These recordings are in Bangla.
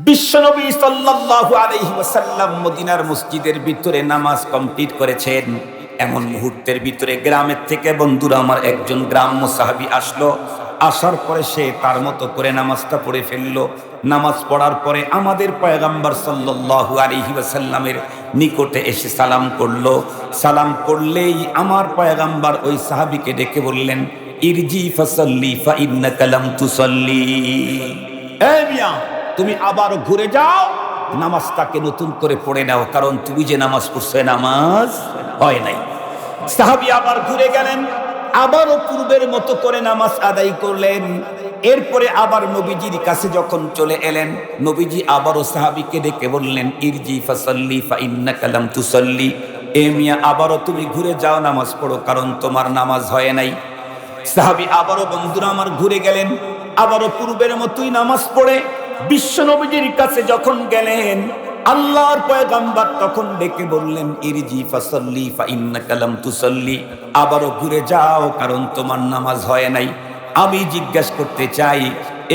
বিশ্বনবী সাল্লাল্লাহু আলাইহি ওয়াসাল্লাম মদিনার মসজিদের ভিতরে নামাজ কমপ্লিট করেছেন। এমন মুহূর্তের ভিতরে গ্রামের থেকে বন্ধুরা আমার একজন গ্রাম্য সাহাবী আসলো। আসার পরে সে তার মতো করে নামাজটা পড়ে ফেললো। নামাজ পড়ার পরে আমাদের পয়গম্বর সাল্লাল্লাহু আলাইহি ওয়াসাল্লামের নিকটে এসে সালাম করলো। সালাম করলেই আমার পয়গম্বর ওই সাহাবীকে ডেকে বললেন, ইরজি ফাসাল্লি ফা ইন্নাকা লাম তুসাল্লি। এই মিয়া, তুমি আবার ঘুরে যাও, নামাজটাকে নতুন করে পড়ে নাও, কারণ তুমি যে নামাজ পড়ছো নামাজ হয় নাই। সাহাবী আবার ঘুরে গেলেন, আবারও পূর্বের মতো করে নামাজ আদায় করলেন। এরপরে আবার নবীজির কাছে যখন চলে এলেন, নবীজি আবারও সাহাবীকে ডেকে বললেন, ইরজি ফাসাল্লি ফা ইন্নাকা লাম তুসাল্লি। এ মিয়া, আবারও তুমি ঘুরে যাও, নামাজ পড়ো, কারণ তোমার নামাজ হয় নাই। সাহাবী আবারও বন্ধুরা আমার ঘুরে গেলেন, আবারও পূর্বের মতোই নামাজ পড়ে বিশ্ব নবীজির কাছে যখন গেলেন, আল্লাহর পয়গম্বর তখন ডেকে বললেন, ইরজি ফাসাল্লি ফা ইন্নাকা লাম তুসাল্লি। আবারও ঘুরে যাও, কারণ তোমার নামাজ হয় নাই। আমি জিজ্ঞাসা করতে চাই,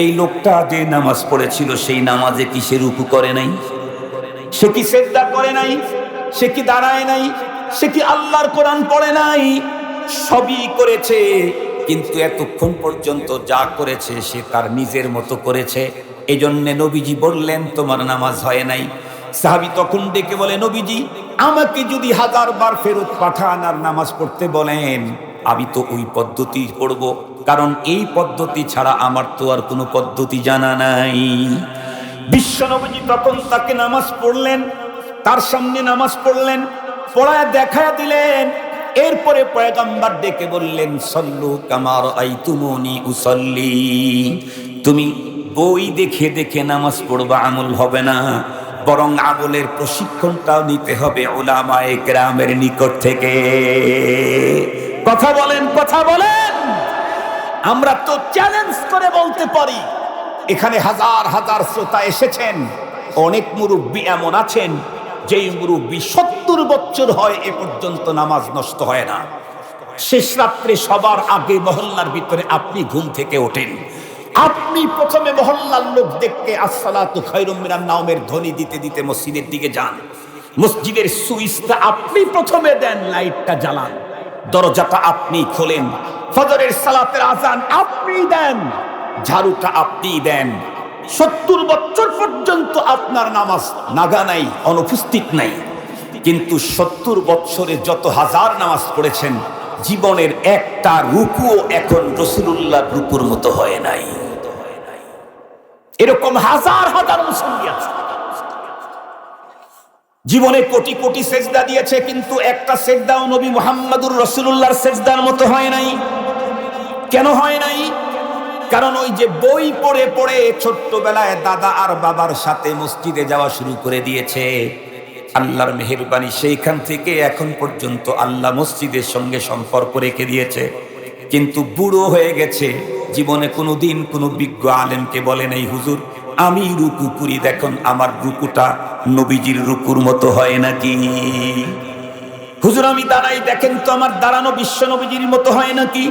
এই লোকটা যে নামাজ পড়েছিল সেই নামাজে কি সে রুকু করে নাই? সে কি সিজদা করে নাই? সে কি দাঁড়ায় নাই? সে কি আল্লাহর কোরআন পড়ে নাই? সবই করেছে, কিন্তু এতক্ষণ পর্যন্ত যা করেছে সে তার নিজের মতো করেছে। এজন্য নবীজি বললেন, তোমার নামাজ হয় নাই। সাহাবী তখন ডেকে বলে, নবীজি, আমাকে যদি 1000 বার ফেরত পাঠান আর নামাজ পড়তে বলেন, আমি তো ওই পদ্ধতি পড়ব, কারণ এই পদ্ধতি ছাড়া আমার তো আর কোনো পদ্ধতি জানা নাই। বিশ্ব নবীজি তখন তাকে নামাজ পড়লেন, তার সামনে নামাজ পড়লেন, পড়ায় দেখায় দিলেন। এরপরে পয়গম্বর ডেকে বললেন, সল্লু কামা রাআইতুমুনি উসাল্লি। তুমি বই দেখে দেখে নামাজ পড়বা, আমল হবে না, বরং আমলের প্রশিক্ষণটাও নিতে হবে উলামায়ে কেরামের নিকট থেকে। কথা বলেন, কথা বলেন। আমরা তো চ্যালেঞ্জ করে বলতে পারি, এখানে হাজার হাজার শ্রোতা এসেছেন, অনেক মুরব্বী এমন আছেন যেই মুরব্বী 70 বছর হয় এ পর্যন্ত নামাজ নষ্ট হয় না। শেষ রাত্রে সবার আগে মহল্লার ভিতরে আপনি ঘুম থেকে ওঠেন, আপনি প্রথমে মহল্লার লোক দেখতে আসসালাতু খায়রুম মিনান নাওমের ধ্বনি দিতে দিতে মসজিদের দিকে যান। মসজিদের সুইচটা আপনি প্রথমে দেন, লাইটটা জ্বালান, দরজাটা আপনি খোলেন, ফজরের সালাতের আজান আপনি দেন, ঝাড়ুটা আপনি দেন। 70 বছর পর্যন্ত আপনার নামাজ নাগা নাই, অনুপস্থিত নাই, কিন্তু 70 বছরে যত হাজার নামাজ পড়েছেন, জীবনের একটা রুকুও এখন রাসূলুল্লাহর রুকুর মতো হয় নাই। এরকম হাজার হাজার মুসল্লি আছে, জীবনে কোটি কোটি সেজদা দিয়েছে, কিন্তু একটা সেজদাও নবী মুহাম্মদুর রাসূলুল্লাহর সেজদার মতো হয় নাই। কেন হয় নাই? কারণ ওই যে বই পড়ে পড়ে ছোট্টবেলায় দাদা আর বাবার সাথে মসজিদে যাওয়া শুরু করে দিয়েছে। আল্লাহর মেহেরবানি, সেইখান থেকে এখন পর্যন্ত আল্লাহ মসজিদের সঙ্গে সম্পর্ক রেখে দিয়েছে, কিন্তু বুড়ো হয়ে গেছে। জীবনে কোনোদিন কোনো বিজ্ঞ আলেমকে বলে নাই, হুজুর আমি রুকু করি, দেখুন আমার রুকুটা নবীজির রুকুর মতো হয় নাকি। হুজুর আমি দাঁড়াই, দেখেন তো আমার দাঁড়ানো বিশ্ব নবীজির মতো হয় নাকি।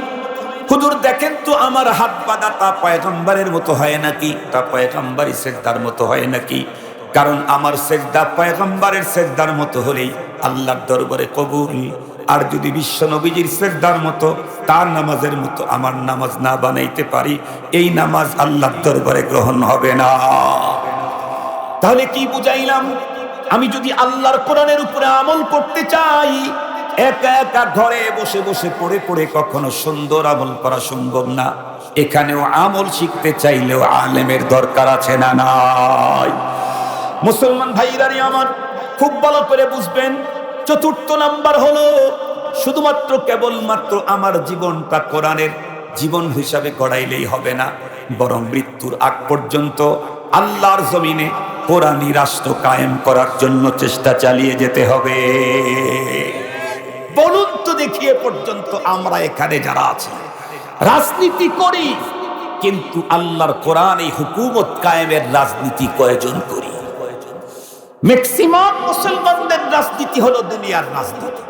হুজুর দেখেন তো আমার হাত বাঁধা তা পয়গম্বরের মতো হয় নাকি, তা পয়গম্বরের সেজদার মতো হয় নাকি। কারণ আমার সেজদা পয়গম্বরের সেজদার মতো হলেই আল্লাহর দরবারে কবুল, আর যদি বিশ্ব নবীজির সেজদার মতো তার নামাজের মতো আমার নামাজ না বানাইতে পারি, এই নামাজ আল্লাহর দরবারে গ্রহণ হবে না। তাহলে কি বুঝাইলাম? আমি যদি আল্লাহর কোরআনের উপরে আমল করতে চাই, একা একা ঘরে বসে বসে পড়ে পড়ে কখনো সুন্দর আমল করা সম্ভব না। এখানেও আমল শিখতে চাইলেও আলেমের দরকার আছে না নাই? মুসলমান ভাইরানি আমার, খুব ভালো করে বুঝবেন। চতুর্থ নাম্বার হলো, শুধুমাত্র কেবলমাত্র আমার জীবনটা কোরআনের জীবন হিসাবে গড়াইলেই হবে না, বরং মৃত্যুর আগ পর্যন্ত আল্লাহর জমিনে কোরআনী রাষ্ট্র কায়েম করার জন্য চেষ্টা চালিয়ে যেতে হবে। বলুন তো দেখি, এ পর্যন্ত আমরা এখানে যারা আছি রাজনীতি করি, কিন্তু আল্লাহর কোরআনে হুকুমত কায়েমের রাজনীতি কয়জন করি? ম্যাক্সিমাম মুসলমানদের রাজনীতি হলো দুনিয়ার রাজনীতি।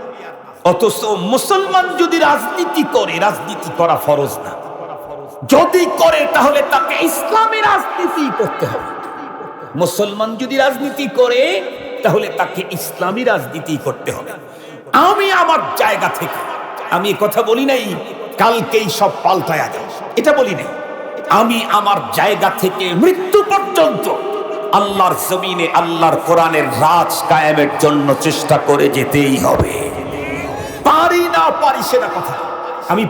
অথচ মুসলমান যদি রাজনীতি করে, রাজনীতি করা ফরজ না, যদি করে তাহলে তাকে ইসলামী রাজনীতি করতে হবে। মুসলমান যদি রাজনীতি করে তাহলে তাকে ইসলামী রাজনীতি করতে হবে। আমি আমার জায়গা থেকে, আমি কথা বলি নাই কালকেই সব পাল্টায়া যাবে, এটা বলি নাই। আমি আমার জায়গা থেকে মৃত্যু পর্যন্ত আল্লাহর জমিনে আল্লাহর কোরআনের রাজ কায়েমের জন্য চেষ্টা করে যেতেই হবে। পারি না পারি সেটা কথা, আমি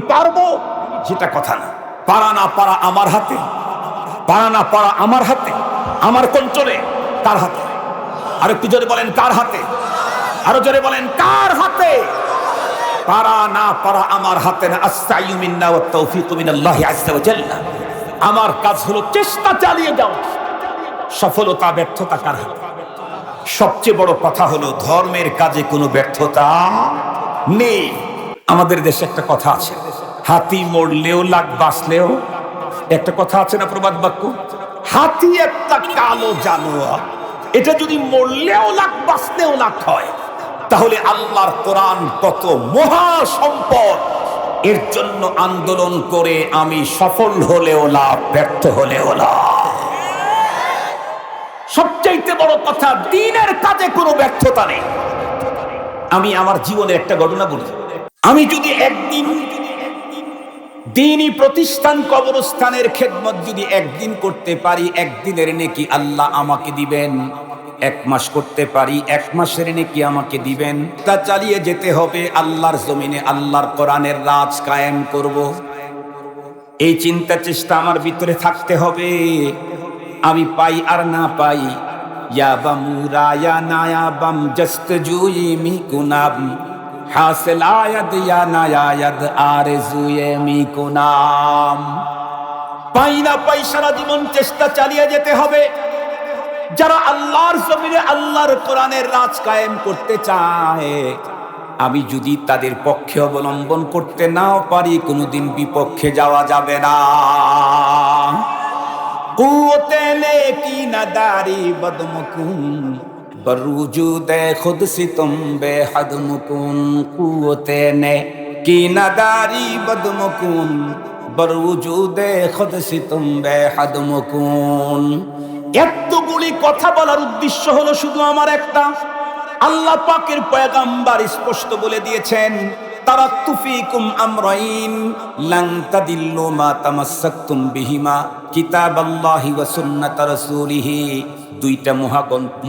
পারবো সেটা কথা না। পারা না পারা আমার হাতে, পারা না পারা আমার হাতে, আমার কন্ট্রোলে। কার হাতে? আর একটু জোরে বলেন কার হাতে? আরো জোরে বলেন কার হাতে? পারা না পারা আমার হাতে না। আস্তাইয়ু মিন্না ওয়াত তাওফীকু মিনাল্লাহি আযজা ওয়া জাল্লা। আমার কাজ হলো চেষ্টা চালিয়ে যাও। সফলতা ব্যর্থতা কার হাতে? সবচেয়ে বড় কথা হলো ধর্মের কাজে কোনো ব্যর্থতা নেই। আমাদের দেশে একটা কথা আছে, হাতি মরলেও লাখ বাঁচলেও, একটা কথা আছে না প্রবাদ বাক্য, হাতি একটা কালো জানোয়ার, এটা যদি মরলেও লাখ বাঁচলেও লাখ হয়, তাহলে আল্লাহর কোরআন কত মহা সম্পদ। এর জন্য আন্দোলন করে আমি সফল হলেও লাভ, ব্যর্থ হলেও লাভ। সবচাইতে বড় কথা, দ্বীনের কাজে কোনো ব্যর্থতা নেই। আমি আমার জীবনে একটা ঘটনা বলি। আমি যদি একদিন দ্বীনি প্রতিষ্ঠান কবরস্থানের খেদমত যদি একদিন করতে পারি, একদিনের নেকি আল্লাহ আমাকে দিবেন। 1 মাস করতে পারি, 1 মাসের নেকি আমাকে দিবেন। তা চালিয়ে যেতে হবে, আল্লাহর জমিনে আল্লাহর কোরআনের রাজ কায়েম করব। এই চিন্তা চেষ্টা আমার ভিতরে থাকতে হবে। আমি পাই আর না পাই, ইয়া বামুরা ইয়া নায়াবাম জস্ত জুই মি কুনাব হাসিল আয়াদ ইয়া নায়ায়াদ আরজুয়ে মি কুনাম। পাই না পাই, সারা জীবন চেষ্টা চালিয়ে যেতে হবে। যারা আল্লাহর জমিনে আল্লাহর কোরআনের রাজ কায়েম করতে চায়, আমি যদি তাদের পক্ষে অবলম্বন করতে নাও পারি, কোনোদিন বিপক্ষে যাওয়া যাবে না। কুওতে নেকি নাদারি বদমকুন বরুজুদে খুদ সিতম বেহদ মুকুন। কুওতে নেকি নাদারি বদমকুন বরুজুদে খুদ সিতম বেহদ মুকুন। এতগুলি কথা বলার উদ্দেশ্য হলো শুধু আমার একটা, আল্লাহ পাকের পয়গম্বর স্পষ্ট বলে দিয়েছেন, তারাকতু ফীকুম আমরাইন লান তাদিল্লু মা তামাসসাকতুম বিহিমা কিতাবাল্লাহি ওয়া সুন্নাত রাসূলিহি। দুইটা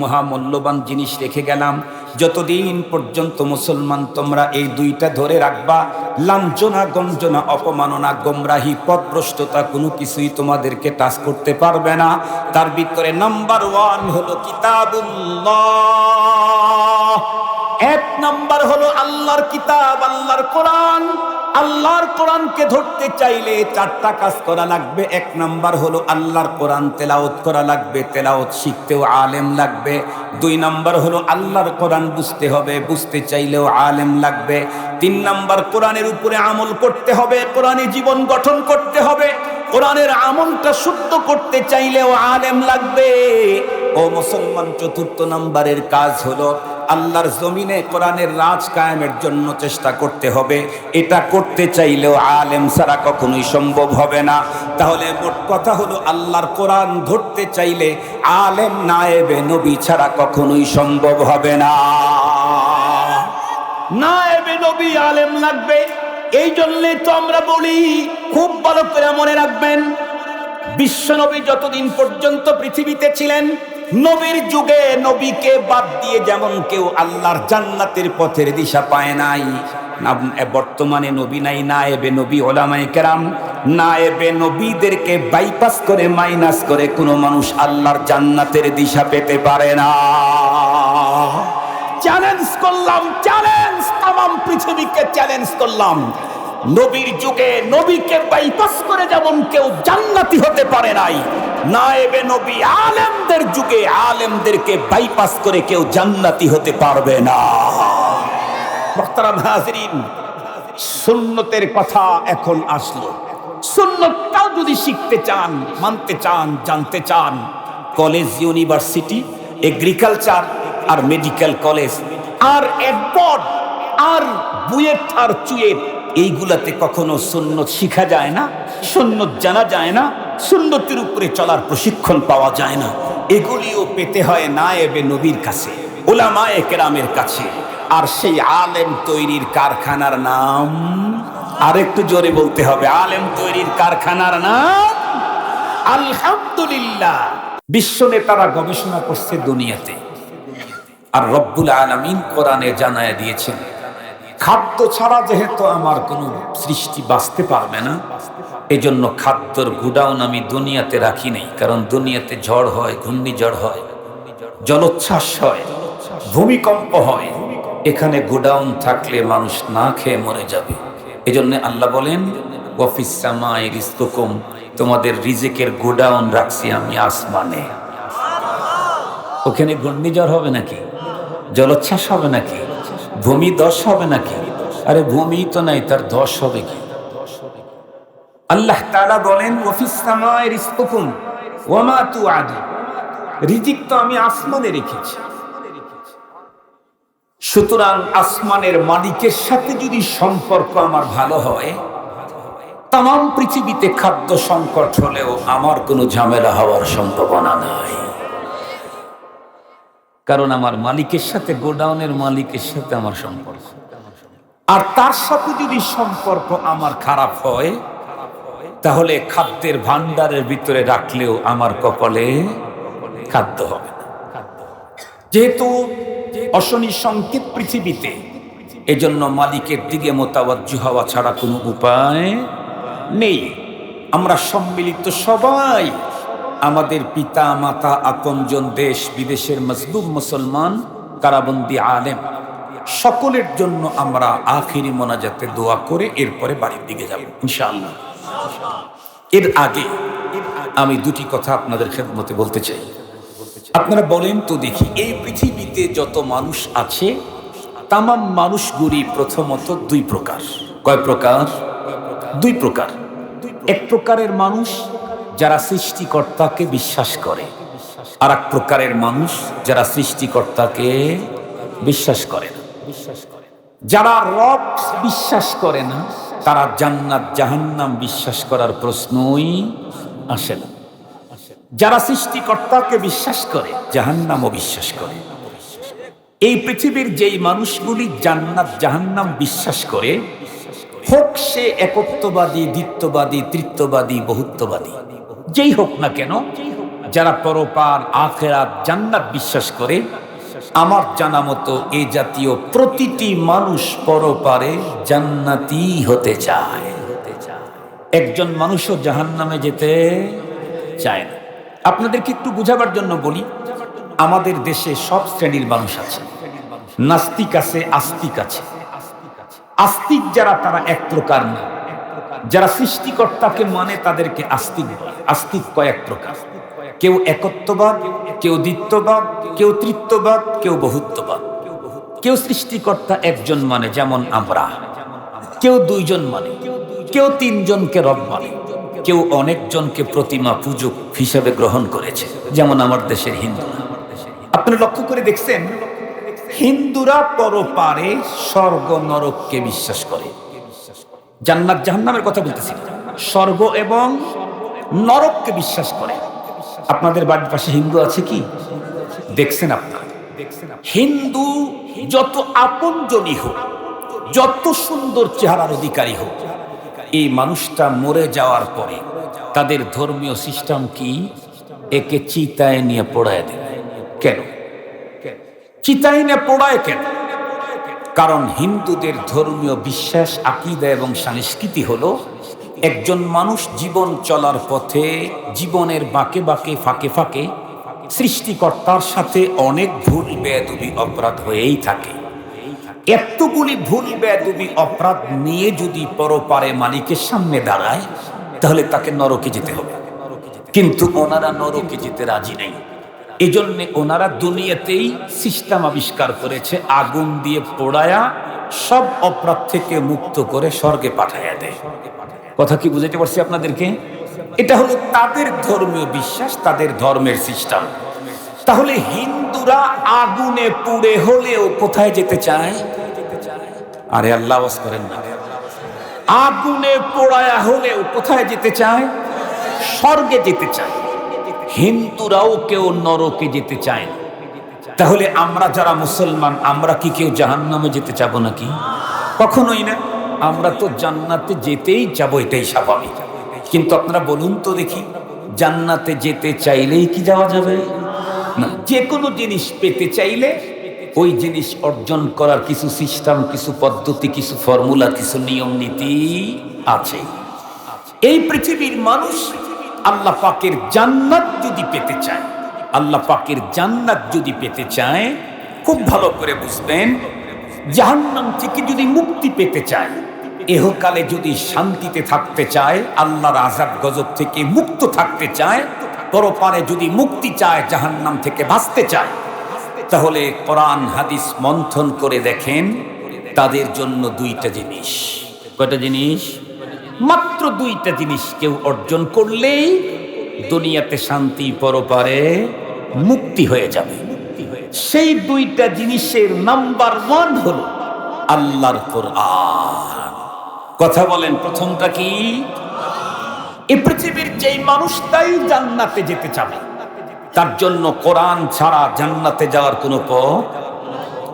মহামূল্যবান জিনিস রেখে গেলাম, যতদিন পর্যন্ত মুসলমান তোমরা এই দুইটা ধরে রাখবা, লাঞ্ছনা গঞ্জনা অপমাননা গোমরাহি পথভ্রষ্টতা কোনো কিছুই তোমাদেরকে টাচ করতে পারবে না। তার ভিতরে নাম্বার 1 হলো কিতাবুল্লাহ। 1 নাম্বার হলো আল্লাহর কিতাব, আল্লাহর কোরআন। আল্লাহর কোরআনকে ধরতে চাইলে 4টা কাজ করা লাগবে। 1 নাম্বার হলো আল্লাহর কোরআন তেলাওয়াত করা লাগবে, তেলাওয়াত শিখতেও আলেম লাগবে। 2 নাম্বার হলো আল্লাহর কোরআন বুঝতে হবে, বুঝতে চাইলেও আলেম লাগবে। 3 নাম্বার কোরআনের উপরে আমল করতে হবে, কোরআনে জীবন গঠন করতে হবে। কোরআনের আমলটা শুদ্ধ করতে চাইলেও আলেম লাগবে। ও মুসলমান, 4র্থ নাম্বারের কাজ হলো আল্লাহর জমিনে কোরআনের রাজ কায়েমের জন্য চেষ্টা করতে হবে। এটা করতে চাইলেও আলেম ছাড়া কখনোই সম্ভব হবে না। তাহলে মোট কথা হলো আল্লাহর কোরআন ধরতে চাইলে আলেম নায়েবে নবী ছাড়া কখনোই সম্ভব হবে না। নায়েবে নবী আলেম লাগবে। এই জন্যই তো আমরা বলি, খুব ভালো করে মনে রাখবেন, বিশ্বনবী যতদিন পর্যন্ত পৃথিবীতে ছিলেন, নবীর যুগে নবীকে বাদ দিয়ে যেমন কেউ আল্লাহর জান্নাতের পথের দিশা পায় নাই, বর্তমানে নবী নাই, নায়েবে নবী ওলামায়ে কেরাম। নায়েবে নবীদেরকে বাইপাস করে মাইনাস করে কোনো মানুষ আল্লাহর জান্নাতের দিশা পেতে পারে না। চ্যালেঞ্জ করলাম, চ্যালেঞ্জ, তাম পৃথিবীকে চ্যালেঞ্জ করলাম। নবীর যুগে নবীকে বাইপাস করে যেমন কেউ জান্নাতি হতে পারে নাই, নায়েবে নবী আলেমদের যুগে আলেমদেরকে বাইপাস করে কেউ জান্নাতি হতে পারবে না। মুহতারাম হাজিরিন, সুন্নতের কথা এখন আসলো। সুন্নতটাও যদি শিখতে চান, মানতে চান, জানতে চান, কলেজ, ইউনিভার্সিটি, এগ্রিকালচার আর মেডিকেল কলেজ আর এডবর্ড আর বুয়েট আর চুয়েট, এইগুলাতে কখনো সুন্নত শিখা যায় না, সুন্নত জানা যায় না। সুন্নতের উপরে চলার প্রশিক্ষণ পাওয়া যায় না। এগুলিও পেতে হয় নায়েবে নবীর কাছে, উলামায়ে কেরামের কাছে। আর সেই আলেম তৈরির কারখানার নাম, আরেকটু জোরে বলতে হবে, আলেম তৈরির কারখানার নাম আলহামদুলিল্লাহ। বিশ্ব নেতারা গবেষণা করছে দুনিয়াতে, আর রব্বুল আলামিন কোরআনে জানায় দিয়েছেন খাদ্য ছাড়া যেহেতু আমার কোনো সৃষ্টি বাঁচতে পারবে না, এজন্য খাদ্যর গুডাউন আমি দুনিয়াতে রাখি নেই। কারণ দুনিয়াতে ঝড় হয়, ঘূর্ণিঝড় হয়, জলোচ্ছ্বাস হয়, ভূমিকম্প হয়। এখানে গোডাউন থাকলে মানুষ না খেয়ে মরে যাবে। এজন্য আল্লাহ বলেন ওয়াফিস সামাই রিজকুকুম, তোমাদের রিজিকের গোডাউন রাখছি আমি আসমানে। ওখানে ঘূর্ণিঝড় হবে নাকি, জলোচ্ছ্বাস হবে নাকি, ভূমি ধস হবে নাকি? আরে ভূমি তো নাই, তার ধস হবে কি? আল্লাহ তাআলা বলেন ওয়াফিস সামাই রিজকুকুম ওয়া মা তুআদুন, রিজিক তো আমি আসমানে রেখেছি। সুতরাং আসমানের মালিকের সাথে যদি সম্পর্ক আমার ভালো হয়, তাম পৃথিবীতে খাদ্য সংকট হলেও আমার কোনো ঝামেলা হওয়ার সম্ভাবনা নাই। কারণ আমার মালিকের সাথে, গোডাউনের মালিকের সাথে আমার সম্পর্ক। আর তার সাথে যদি সম্পর্ক আমার খারাপ হয়, তাহলে খাদ্যের ভান্ডারের ভিতরে রাখলেও আমার কপালে খাদ্য হবে না। যেহেতু অশনি সংকেত পৃথিবীতে, এজন্য মালিকের দিকে মোতাবজ্জু হওয়া ছাড়া কোনো উপায় নেই। আমরা সম্মিলিত সবাই, আমাদের পিতা মাতা, আপনজন, দেশ বিদেশের মজলুম মুসলমান, কারাবন্দি আলেম, সকলের জন্য আমরা আখিরি মোনাজাতে দোয়া করে এরপরে বাড়ির দিকে যাব ইনশাআল্লাহ। এর আগে আমি দুটি কথা আপনাদের খেদমতে বলতে চাই। আপনারা বলেন তো দেখি, এই পৃথিবীতে যত মানুষ আছে, তামাম মানুষগুলি প্রথমত দুই প্রকার। কয় প্রকার? দুই প্রকার। এক প্রকারের মানুষ যারা সৃষ্টিকর্তাকে বিশ্বাস করে, আর এক প্রকারের মানুষ যারা সৃষ্টিকর্তাকে বিশ্বাস করে না। যারা রব বিশ্বাস করে না, তারা জান্নাত জাহান্নাম বিশ্বাস করার প্রশ্নই আসে না। যারা সৃষ্টিকর্তাকে বিশ্বাস করে, জাহান্নামও বিশ্বাস করে। এই পৃথিবীর যেই মানুষগুলি জান্নাত জাহান্নাম বিশ্বাস করে, হোক সে একত্ববাদী, দ্বিত্ববাদী, তৃত্ববাদী, বহুত্ববাদী, যেই হোক না কেন, যারা পরপার, আখিরাত, জান্নাত বিশ্বাস করে, আমার জানা মতো এই জাতীয় প্রতিটি মানুষ পরপারে জান্নাতি হতে চায়। একজন মানুষও জাহান্নামে যেতে চায় না। আপনাদেরকে একটু বুঝাবার জন্য বলি, আমাদের দেশে সব শ্রেণীর মানুষ আছে। নাস্তিক আছে, আস্তিক আছে। আস্তিক যারা, তারা এক প্রকার না। যারা সৃষ্টিকর্তাকে মানে তাদেরকে আস্তিক বলে। আস্তিক কয়েক প্রকার, কেউ একত্ববাদ, কেউ দ্বিত্ববাদ, কেউ তৃত্ববাদ, কেউ বহুত্ববাদ। কেউ সৃষ্টিকর্তা একজন মানে, যেমন আমরা। কেউ দুইজন মানে, কেউ তিনজনকে রব মানে, কেউ অনেকজনকে প্রতিমা পূজক হিসেবে গ্রহণ করেছে, যেমন আমার দেশের হিন্দুরা। আপনারা লক্ষ্য করে দেখছেন, হিন্দুরা পরপারে স্বর্গ নরককে বিশ্বাস করে। জান্নাত জাহান্নামের কথা বলতেছি, স্বর্গ এবং নরককে বিশ্বাস করে। আপনাদের বাড়ির পাশে হিন্দু আছে কি? দেখছেন আপনারা? হিন্দু যত আপনজনই হোক, যত সুন্দর চেহারার অধিকারী হোক, এই মানুষটা মরে যাওয়ার পরে তাদের ধর্মীয় সিস্টেম কি? একে চিতায় নিয়ে পোড়ায় দেয়। কেন চিতায় নিয়ে পোড়ায় কেন? কারণ হিন্দুদের ধর্মীয় বিশ্বাস, আকীদা এবং সংস্কৃতি হলো, একজন মানুষ জীবন চলার পথে, জীবনের বাঁকে বাঁকে, ফাঁকে ফাঁকে সৃষ্টিকর্তার সাথে অনেক ভুল বেয়াদবি অপরাধ হয়েই থাকে। এতগুলি ভুল বেয়াদবি অপরাধ নিয়ে যদি পরপারে মালিকের সামনে দাঁড়ায়, তাহলে তাকে নরকে যেতে হবে। কিন্তু ওনারা নরকে যেতে রাজি নেই। এজন্য ওনারা দুনিয়াতেই সিস্টেম আবিষ্কার করেছে, আগুন দিয়ে পোড়ায়া সব অপরাধ থেকে মুক্ত করে স্বর্গে পাঠাইয়া দেয়। কথা কি বুঝাইতে পারছি আপনাদেরকে? এটা হলো তাদের ধর্মীয় বিশ্বাস, তাদের ধর্মের সিস্টেম। তাহলে হিন্দুরা আগুনে পুড়ে হলেও কোথায় যেতে চায়? আরে আল্লাহ আওয়াজ করেন না। আগুনে পোড়ায়া হলেও কোথায় যেতে চায়? স্বর্গে যেতে চায়, হিন্দুরাও কেউ নরকে যেতে চায় না। তাহলে আমরা যারা মুসলমান, আমরা কি কেউ জাহান্নামে যেতে চাবো নাকি? কখনোই না। আমরা তো জান্নাতে যেতেই যাবো, এটাই স্বাভাবিক। কিন্তু আপনারা বলুন তো দেখি, জান্নাতে যেতে চাইলেই কি যাওয়া যাবে না? যে কোনো জিনিস পেতে চাইলে ওই জিনিস অর্জন করার কিছু সিস্টেম, কিছু পদ্ধতি, কিছু ফর্মুলা, কিছু নিয়ম নীতি আছে। এই পৃথিবীর মানুষ আল্লাহ পাকের জান্নাত যদি পেতে চায়, আল্লাহ পাকের জান্নাত যদি পেতে চায়, খুব ভালো করে বুঝবেন, জাহান্নাম থেকে যদি মুক্তি পেতে চায়, এহকালে যদি শান্তিতে থাকতে চায়, আল্লাহর আযাব গজব থেকে মুক্ত থাকতে চায়, পরপারে যদি মুক্তি চায়, জাহান্নাম থেকে বাঁচতে চায়, তাহলে কোরআন হাদিস মন্থন করে দেখেন, তাদের জন্য দুইটা জিনিস। কয়টা জিনিস? মাত্র দুইটা জিনিস কেউ অর্জন করলেই দুনিয়াতে শান্তি, পরপারে মুক্তি হয়ে যাবে। সেই দুইটা জিনিসের নাম্বার 1 হলো আল্লাহর কোরআন। কথা বলেন, প্রথমটা কি? এই পৃথিবীর যেই মানুষটাই জান্নাতে যেতে চাবে, তার জন্য কোরআন ছাড়া জান্নাতে যাওয়ার কোনো পথ,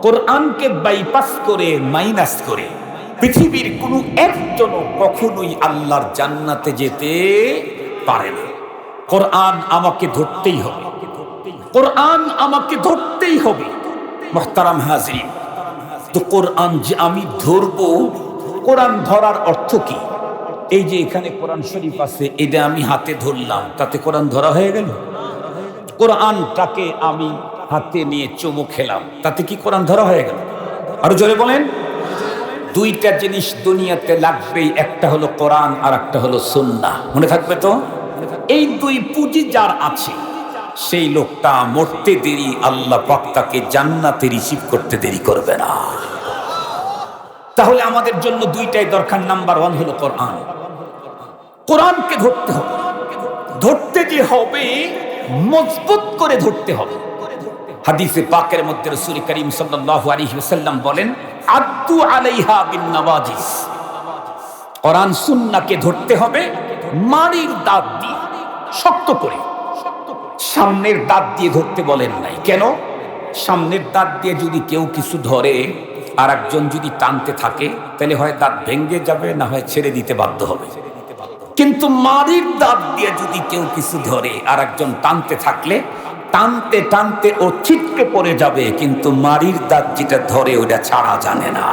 কোরআনকে বাইপাস করে, মাইনাস করে পৃথিবীর কোনো একজনও কখনোই আল্লাহর জান্নাতে যেতে পারে না। কোরআন আমাকে ধরতেই হবে, কোরআন আমাকে ধরতেই হবে। মুহতারাম হাজিরিন, তো কোরআন যে আমি ধরবো, কোরআন ধরার অর্থ কি? এই যে এখানে কোরআন শরীফ আছে, এটা আমি হাতে ধরলাম, তাতে কোরআন ধরা হয়ে গেল? কোরআনটাকে আমি হাতে নিয়ে চুমু খেলাম, তাতে কি কোরআন ধরা হয়ে গেল? আরো জোরে বলেন। দুইটা জিনিস দুনিয়াতে লাগবেই, একটা হলো কোরআন আর একটা হলো সুন্নাহ। মনে থাকবে তো? এই দুই পুঁজি যার আছে, সেই লোকটা মরতে দেরি, আল্লাহ পাক তাকে জান্নাতে রিসিভ করতে দেরি করবে না। তাহলে আমাদের জন্য দুইটাই দরকার। নাম্বার 1 হলো কোরআন। কোরআনকে ধরতে হবে, ধরতে যে হবে মজবুত করে ধরতে হবে। হাদিসে পাকের মধ্যে রাসূল করিম সাল্লাল্লাহু আলাইহি ওয়াসাল্লাম বলেন, আদ্দু আলাইহা বিন নওয়াজিস। কোরআন সুন্নাহকে ধরতে হবে মাড়ির দাঁত দিয়ে, শক্ত করে। সামনের দাঁত দিয়ে ধরতে বলেন নাই। কেন? সামনের দাঁত দিয়ে যদি কেউ কিছু ধরে আর একজন যদি টানতে থাকে, তাহলে হয় দাঁত ভেঙে যাবে, না হয় ছেড়ে দিতে বাধ্য হবে। কিন্তু মাড়ির দাঁত দিয়ে যদি কেউ কিছু ধরে আর একজন টানতে থাকলে, টানতে টানতে ও ছিটকে পড়ে যাবে, কিন্তু মাড়ির দাঁত যেটা ধরে ওটা ছাড়া জানে না।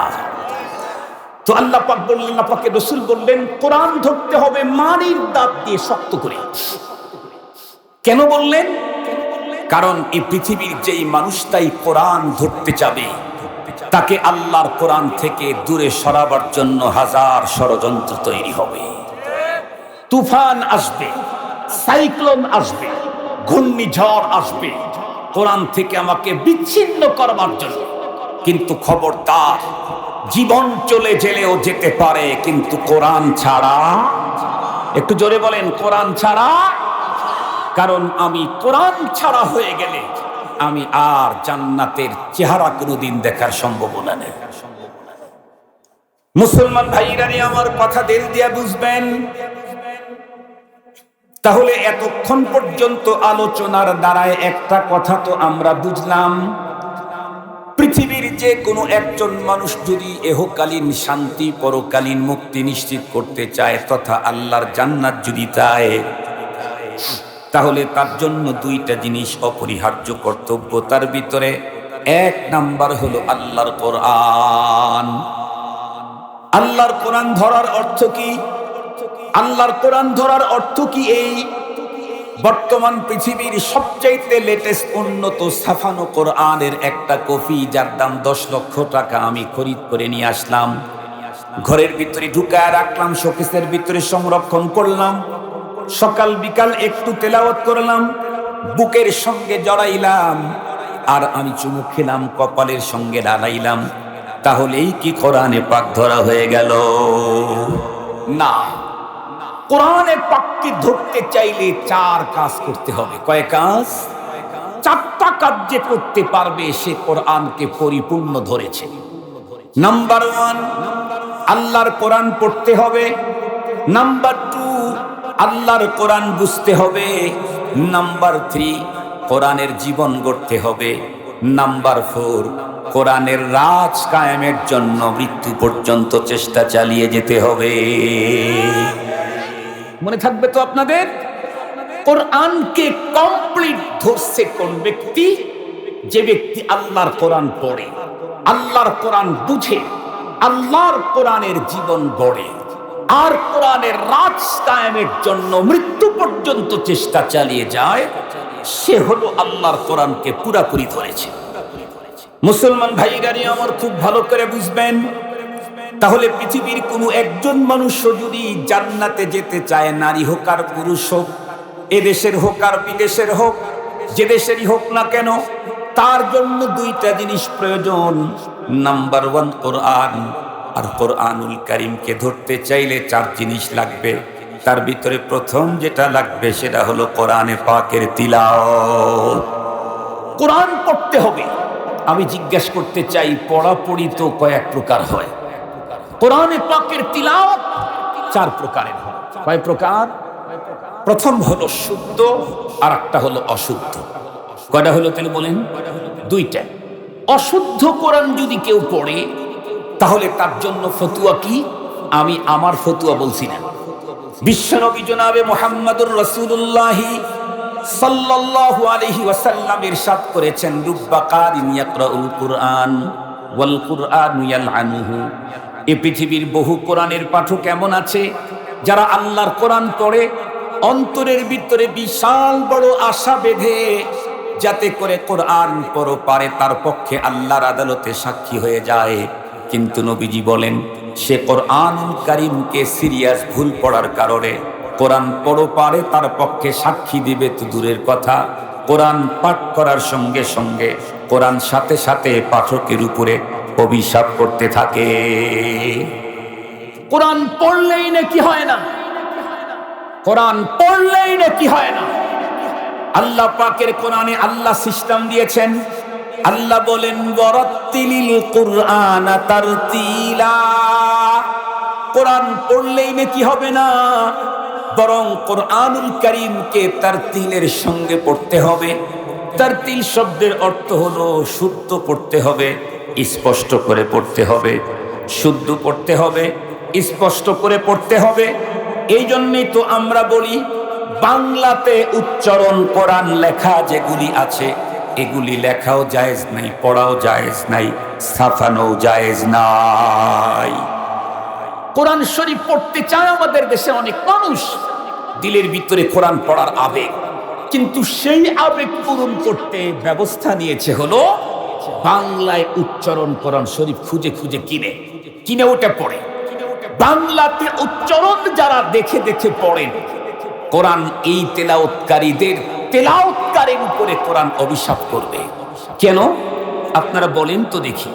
তো আল্লাহ পাক বললেন, আল্লাহ পাকের রাসূল বললেন, কোরআন ধরতে হবে মাড়ির দাঁত দিয়ে শক্ত করে। কেন বললেন? কারণ এই পৃথিবীর যেই মানুষটাই কোরআন ধরতে যাবে, তাকে আল্লাহর কোরআন থেকে দূরে সরাবার জন্য হাজার ষড়যন্ত্র তৈরি হবে। তুফান আসবে, সাইক্লোন আসবে, ঘূর্ণিঝড় আসবে কোরআন থেকে আমাকে বিচ্ছিন্ন করবার জন্য। কিন্তু খবরদার, জীবন চলে গেলেও যেতে পারে, কিন্তু কোরআন ছাড়া। একটু জোরে বলেন, কোরআন ছাড়া। কারণ আমি কোরআন ছাড়া হয়ে গেলে আমি আর জান্নাতের চেহারা কোনোদিন দেখার সম্ভাবনা নেই। মুসলমান ভাইরা, আমার কথা দিল দিয়া বুঝবেন। তাহলে এতক্ষণ পর্যন্ত আলোচনার দ্বারায় একটা কথা তো আমরা বুঝলাম, পৃথিবীর যে কোনো একজন মানুষ যদি এহকালীন শান্তি, পরকালীন মুক্তি নিশ্চিত করতে চায়, তথা আল্লাহর জান্নাত যদি চায়, তাহলে তার জন্য দুইটা জিনিস অপরিহার্য কর্তব্য। তার ভিতরে 1 নাম্বার হলো আল্লাহর কোরআন। আল্লাহর কোরআন ধরার অর্থ কি? আল্লাহর কোরআন ধরার অর্থ কি? এই বর্তমান পৃথিবীর সবচাইতে লেটেস্ট উন্নত ছাপানো কোরআনের একটা কপি, যার দাম 10 লক্ষ টাকা, আমি খরিদ করে নিয়ে আসলাম, ঘরের ভিতরে ঢুকায় রাখলাম, শোকেসের ভিতরে সংরক্ষণ করলাম, সকাল বিকাল একটু তেলাওয়াত করলাম, বুকের সঙ্গে জড়াইলাম, আর আমি চুমু খেলাম, কপালের সঙ্গে লাগাইলাম। তাহলেই কি কোরআনে পাক ধরা হয়ে গেল? না। কোরআনে পাককে ধরতে চাইলে 4 কাজ করতে হবে। কয় কাজ? 4টা কাজ যে করতে পারবে সে কোরআনকে পরিপূর্ণ ধরেছে। নাম্বার 1, আল্লাহর কোরআন পড়তে হবে। নাম্বার 2, আল্লাহর কোরআন বুঝতে হবে। নাম্বার 3, কোরআনের জীবন গড়তে হবে। নাম্বার 4, কোরআনের রাজ কায়েমের জন্য মৃত্যু পর্যন্ত চেষ্টা চালিয়ে যেতে হবে। মনে থাকবে তো আপনাদের? কোরআনকে কমপ্লিট ধরছে কোন ব্যক্তি? যে ব্যক্তি আল্লাহর কোরআন পড়ে, আল্লাহর কোরআন বুঝে, আল্লাহর কোরআনের জীবন গড়ে, আর কোরআনের রাজ কায়েমের জন্য মৃত্যু পর্যন্ত চেষ্টা চালিয়ে যায়, সে হলো আল্লাহর কোরআনকে পুরাপুরি ধরেছে। মুসলমান ভাইরানি আমার খুব ভালো করে বুঝবেন। তাহলে পৃথিবীর কোনো একজন মানুষও যদি জান্নাতে যেতে চায়, নারী হোক আর পুরুষ হোক, এদেশের হোক আর বিদেশের হোক, যে দেশেরই হোক না কেন, তার জন্য দুইটা জিনিস প্রয়োজন। নাম্বার 1 কোরআন, আর কোরআনুল কারীমকে ধরতে চাইলে 4 জিনিস লাগবে। তার ভিতরে প্রথম যেটা লাগবে সেটা হলো কোরআনে পাকের তিলাওয়াত। কোরআন পড়তে হবে। আমি জিজ্ঞেস করতে চাই, পড়াপড়ি তো কয়েক প্রকার হয়, কোরআনে পাকের তিলাওয়াত 4 প্রকারের হয়। কয় প্রকার? প্রথম হলো শুদ্ধ, আর একটা হলো অশুদ্ধ। কয়টা হলো তাহলে বলেন? 2টা। অশুদ্ধ কোরআন যদি কেউ পড়ে, তাহলে তার জন্য ফতুয়া কি? আমি আমার ফতুয়া বলছি না, বিশ্বনবী জনাবে মুহাম্মদুর রাসূলুল্লাহ সাল্লাল্লাহু আলাইহি ওয়াসাল্লাম ইরশাদ করেছেন, রুব্বা কারিন ইয়াকরাউল কুরআন ওয়াল কুরআনু ইয়ালআনুহু। এই পৃথিবীর বহু কোরআনের পাঠক এমন আছে যারা আল্লাহর কোরআন পড়ে অন্তরের ভিতরে বিশাল বড় আশা বেঁধে, যাতে করে কোরআন পরপারে তার পক্ষে আল্লাহর আদালতে সাক্ষী হয়ে যায়। কিন্তু নবীজি বলেন, সে কোরআনুল কারীমকে সিরিয়াস ভুল পড়ার কারণে কোরআন পরপারে তার পক্ষে সাক্ষী দিবে তো দূরের কথা, কোরআন পাঠ করার সঙ্গে সঙ্গে কোরআন সাথে সাথে পাঠকের উপরে অভিশাপ করতে থাকে। কোরআন পড়লেই নাকি হয় না, কোরআন পড়লেই নাকি হয় না। আল্লাহ পাকের কোরআনে আল্লাহ সিস্টেম দিয়েছেন। আল্লাহ বলেন, ওয়ারাত্তিলিল কুরআনা তারতিলা। কোরআন পড়লেই নাকি হবে না, বরং কোরআনুল কারীমকে তারতিলের সঙ্গে পড়তে হবে। তারতিল শব্দের অর্থ হলো শুদ্ধ পড়তে হবে, স্পষ্ট করে পড়তে হবে। শুদ্ধ পড়তে হবে, স্পষ্ট করে পড়তে হবে। এই জন্যই তো আমরা বলি, বাংলাতে উচ্চারণ কোরআন লেখা যেগুলি আছে, এগুলি লেখাও জায়েজ নাই, পড়াও জায়েজ নাই, ছাপানো জায়েজ নাই। কোরআন শরীফ পড়তে চায় আমাদের দেশে অনেক মানুষ, দিলের ভিতরে কোরআন পড়ার আবেগ, কিন্তু সেই আবেগ পূরণ করতে ব্যবস্থা নিয়েছে হলো বাংলায় উচ্চারণ কোরআন শরীফ খুঁজে খুঁজে কিনে ওটা পড়ে। বাংলাতে উচ্চারণ যারা দেখে দেখে পড়েন, কোরআন এই তেলাওয়াতকারীর উপরে কোরআন অভিশাপ করবে। কেন আপনারা বলেন তো দেখি?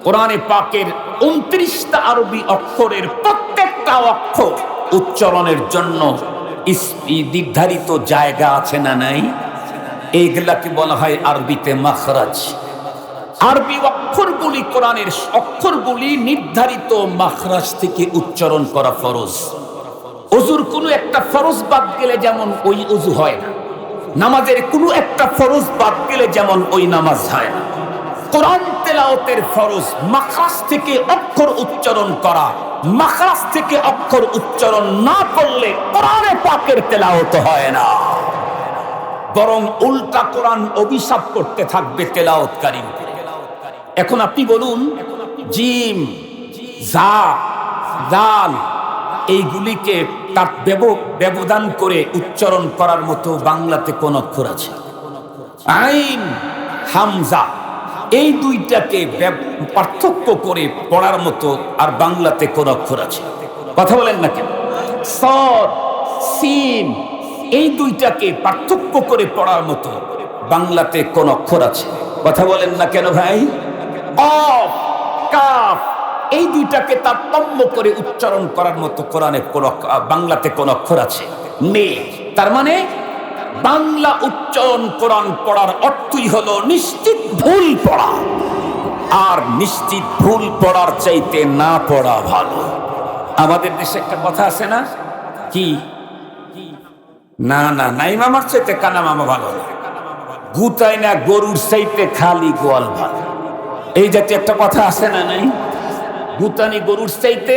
কোরআনে পাকের 29টা আরবি অক্ষরের প্রত্যেকটা অক্ষর উচ্চারণের জন্য নির্ধারিত জায়গা আছে না নাই? এইগুলাকে বলা হয় আরবিতে মাখরাজ। আরবি অক্ষরগুলি, কোরআনের অক্ষরগুলি নির্ধারিত মাখরাজ থেকে উচ্চারণ করা ফরজ। ওযুর কোনো একটা ফরজ বাদ গেলে যেমন ওই ওযু হয় না, নামাজের কোনো একটা ফরজ বাদ গেলে যেমন ওই নামাজ হয় না, কোরআন তেলাওয়াতের ফরজ মাখরাজ থেকে অক্ষর উচ্চারণ করা। মাখরাজ থেকে অক্ষর উচ্চারণ না করলে কোরআনে পাকের তেলাওয়াত হয় না, বরং উল্টা কোরআন অভিশাপ করতে থাকবে তেলাওয়াতকারী। এখন আপনি বলুন, জিম, জা, দাল এইগুলিকে তার ব্যবধান করে উচ্চারণ করার মতো বাংলাতে কোন অক্ষর আছে? আইন, হামজা, এই দুইটাকে পার্থক্য করে পড়ার মতো আর বাংলাতে কোন অক্ষর আছে? কথা বলেন না কেন? সদ, সিন, এই দুইটাকে পার্থক্য করে পড়ার মতো বাংলাতে কোন অক্ষর আছে? কথা বলেন না কেন ভাই? কফ, কাফ, এই দুইটাকে তারতম্য করে উচ্চারণ করার মতো কোরআনে বাংলাতে কোন অক্ষর আছে? নেই। তার মানে বাংলা উচ্চারণ কোরআন পড়ার অর্থই হলো নিশ্চিত ভুল পড়া, আর নিশ্চিত ভুল পড়ার চাইতে না পড়া ভালো। আমাদের দেশে একটা কথা আছে না, কি না না, নাই মামার চাইতে কানা মামা ভালো না। গুতাই না গরুর চাইতে খালি গোয়াল ভালো, এই জাতীয় একটা কথা আছে না নাই? গুতানি গরুর চাইতে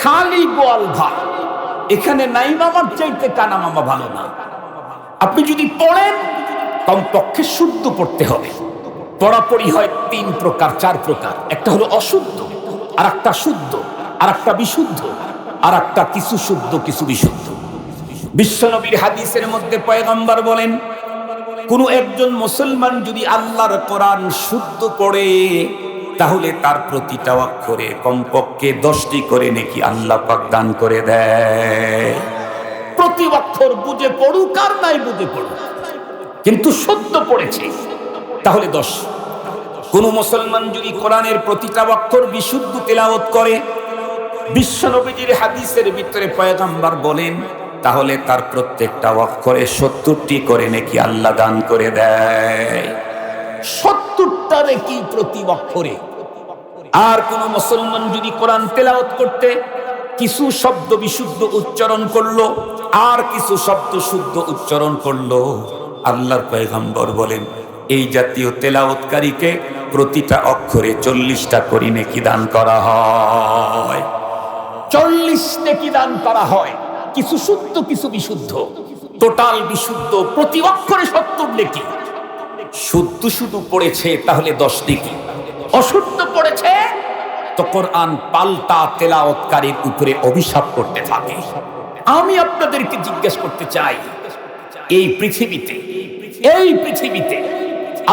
খালি গোয়াল ভালো। এখানে নাই মামার চাইতে কানা মামা ভালো না। আপনি যদি পড়েন কমপক্ষে শুদ্ধ পড়তে হবে। পড়াপড়ি হয় 3 প্রকার 4 প্রকার। একটা হলো অশুদ্ধ, আর একটা শুদ্ধ, আর একটা বিশুদ্ধ, আর একটা কিছু শুদ্ধ কিছু বিশুদ্ধ। বিশ্বনবীর হাদিসের মধ্যে পয়গম্বর বলেন, কোন একজন মুসলমান যদি আল্লাহর কোরআন শুদ্ধ পড়ে তাহলে তার প্রতিটা অক্ষরে কমপক্ষে 10টি করে নেকি আল্লাহ পাক দান করে দেয়। প্রতি অক্ষর বুঝে পড়ুক আর নাই বুঝে পড়ুক, কিন্তু শুদ্ধ পড়েছে তাহলে 10। কোন মুসলমান যদি কোরআনের প্রতিটা অক্ষর বিশুদ্ধ তেলাওয়াত করে, বিশ্বনবীর হাদিসের ভিতরে পয়গম্বর বলেন, তাহলে তার প্রত্যেকটা অক্ষরে 70টি করে নেকি আল্লাহ দান করে দেয়। 70টা নেকি প্রতি অক্ষরে। আর কোন মুসলমান যদি কোরআন তেলাওয়াত করতে কিছু শব্দ বিশুদ্ধ উচ্চারণ করলো আর কিছু শব্দ শুদ্ধ উচ্চারণ করলো, আল্লাহর পয়গম্বর বলেন এই জাতীয় তেলাওয়াতকারীকে প্রতিটা অক্ষরে 40টা করে নেকি দান করা হয়। 40 নেকি দান করা হয়, কিছু শুদ্ধ কিছু বিশুদ্ধ, টোটাল বিশুদ্ধ প্রতি অক্ষরে 70 নেকি। শুদ্ধ শুধু পড়েছে তাহলে 10 নেকি, অশুদ্ধ পড়েছে তো কোরআন পাল্টা তেলাওয়াতকারীর উপরে অভিশাপ করতে থাকে। আমি আপনাদেরকে জিজ্ঞেস করতে চাই, এই পৃথিবীতে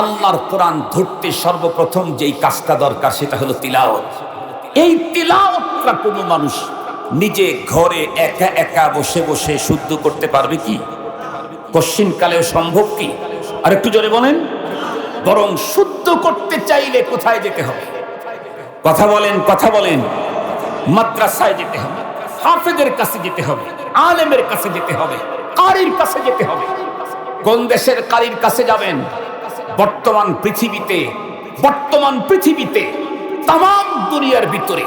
আল্লাহর কোরআন ধরতে সর্বপ্রথম যেই কাজটা দরকার সেটা হলো তিলাওয়াত। এই তিলাওয়াতটা কোনো মানুষ নিজে ঘরে একা একা বসে বসে শুদ্ধ করতে পারবে কি? কশ্চিনকালেও সম্ভব কি? আর একটু জোরে বলেন। বরং শুদ্ধ করতে চাইলে কোথায় যেতে হবে? কথা বলেন। মাদ্রাসায় যেতে হবে, হাফেজের কাছে যেতে হবে, আলেমের কাছে যেতে হবে, কারির কাছে যেতে হবে। কোন দেশের কারির কাছে যাবেন? বর্তমান পৃথিবীতে তাম দুনিয়ার ভিতরে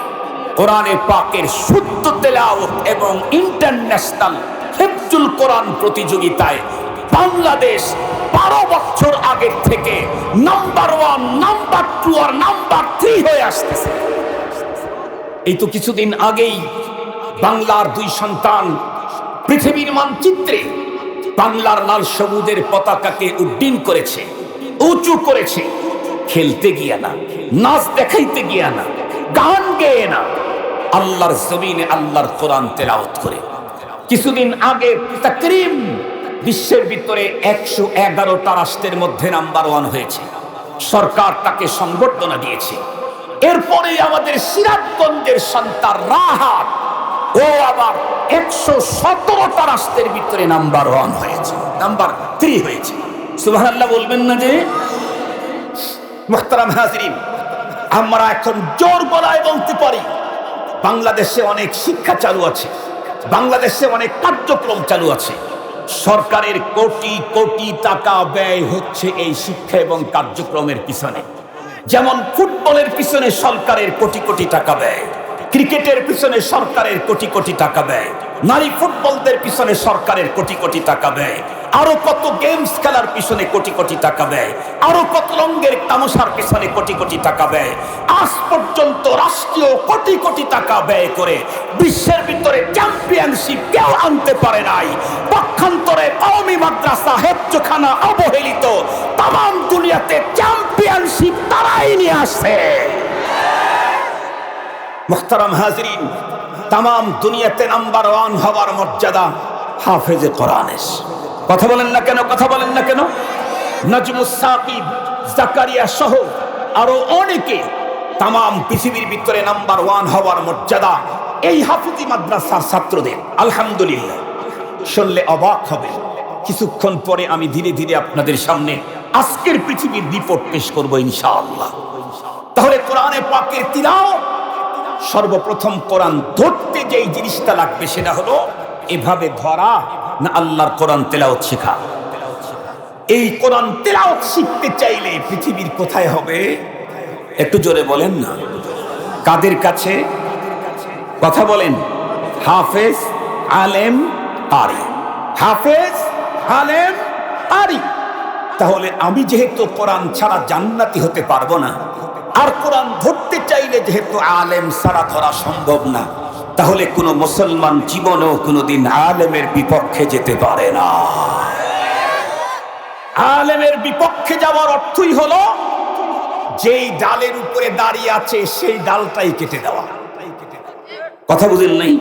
কোরআনে পাকের শুদ্ধ তেলাওয়াত এবং ইন্টারন্যাশনাল হিফজুল কোরআন প্রতিযোগিতায় বাংলাদেশ 12 বছর আগের থেকে নাম্বার 1, নাম্বার 2 আর নাম্বার 3 হয়ে আসতেছে। এই তো কিছুদিন আগেই বাংলার 2 সন্তান পৃথিবীর মানচিত্রে বাংলার লাল সবুজের পতাকাকে উড্ডীন করেছে, উঁচু করেছে। খেলতে গিয়া না, নাচ দেখাইতে গিয়া না, গান গেয়ে না, আল্লাহর জমিনে আল্লাহর কোরআন তেলাওয়াত করে। কিছুদিন আগে তাকরিম বিশ্বের ভিতরে 111টা রাষ্ট্রের মধ্যে নাম্বার 1 হয়েছে। সরকার তাকে সংবর্ধনা দিয়েছে। এরপরে আমাদের সিরাজগঞ্জের সন্তান রাহাত, ও আবার 117টা রাষ্ট্রের ভিতরে নাম্বার 1 হয়েছে, নাম্বার 3 হয়েছে। সুবহানাল্লাহ বলবেন না যে? মুহতারাম হাজিরিন, আমরা এখন জোর গলায় বলতে পারি বাংলাদেশে অনেক শিক্ষা চালু আছে, বাংলাদেশে অনেক কার্যক্রম চালু আছে। সরকারের কোটি কোটি টাকা ব্যয় হচ্ছে এই শিক্ষা এবং কার্যক্রমের পিছনে। যেমন ফুটবলের পিছনে সরকারের কোটি কোটি টাকা ব্যয়, ক্রিকেটের পিছনে সরকারের কোটি কোটি টাকা ব্যয়, নারী ফুটবলদের পিছনে সরকারের কোটি কোটি টাকা ব্যয়, আরো কত গেমস খেলার পিছনে কোটি কোটি টাকা ব্যয়, আরো কত রঙের তামাশার পিছনে কোটি কোটি টাকা ব্যয়। আজ পর্যন্ত রাষ্ট্রীয় কোটি কোটি টাকা ব্যয় করে বিশ্বের ভিতরে চ্যাম্পিয়নশিপ কেউ আনতে পারে নাই। পক্ষান্তরে কওমি মাদ্রাসা হেফজখানা অবহেলিত, তাম দুনিয়াতে চ্যাম্পিয়নশিপ তারাই নিয়ে আসছে। মুহতারাম হাজিরিন, তাম দুনিয়াতে নাম্বার 1 হওয়ার মর্যাদা হাফেজে কোরআনের। কথা বলেন না কেন? নাজমুস সাকিব, জাকারিয়া সহ আরো অনেকে তাম পৃথিবীর ভিতরে নাম্বার 1 হওয়ার মর্যাদা এই হাফেজি মাদ্রাসার ছাত্রদের। আলহামদুলিল্লাহ, শুনলে অবাক হবে। কিছুক্ষণ পরে আমি ধীরে ধীরে আপনাদের সামনে আজকের পৃথিবীর রিপোর্ট পেশ করব ইনশাআল্লাহ। তাহলে কোরআনে পাকের তিলাওয়াত, সর্বপ্রথম কোরআন ধরতে যেই জিনিসটা লাগবে সেটা হলো এভাবে ধরা না আল্লাহর কোরআন তেলাওয়াত শেখা। এই কোরআন তেলাওয়াত শিখতে চাইলে পৃথিবীর কোথায় হবে? একটু জোরে বলেন না। কাদের কাছে? কথা বলেন। হাফেজ, আলেম, কারি। হাফেজ, আলেম, কারি। তাহলে আমি যেহেতু কোরআন ছাড়া জান্নাতি হতে পারবো না, আর কোরআন ধরতে চাইলে যেহেতু আলেম ছাড়া ধরা সম্ভব না, তাহলে কোনো মুসলমান জীবনেও কোনোদিন আলেমের বিপক্ষে যেতে পারে না। আলেমের বিপক্ষে যাওয়ার অর্থই হলো যেই ডালের উপরে দাঁড়িয়ে আছে সেই ডালটাই কেটে দেওয়া। কথা বুঝেন নাই?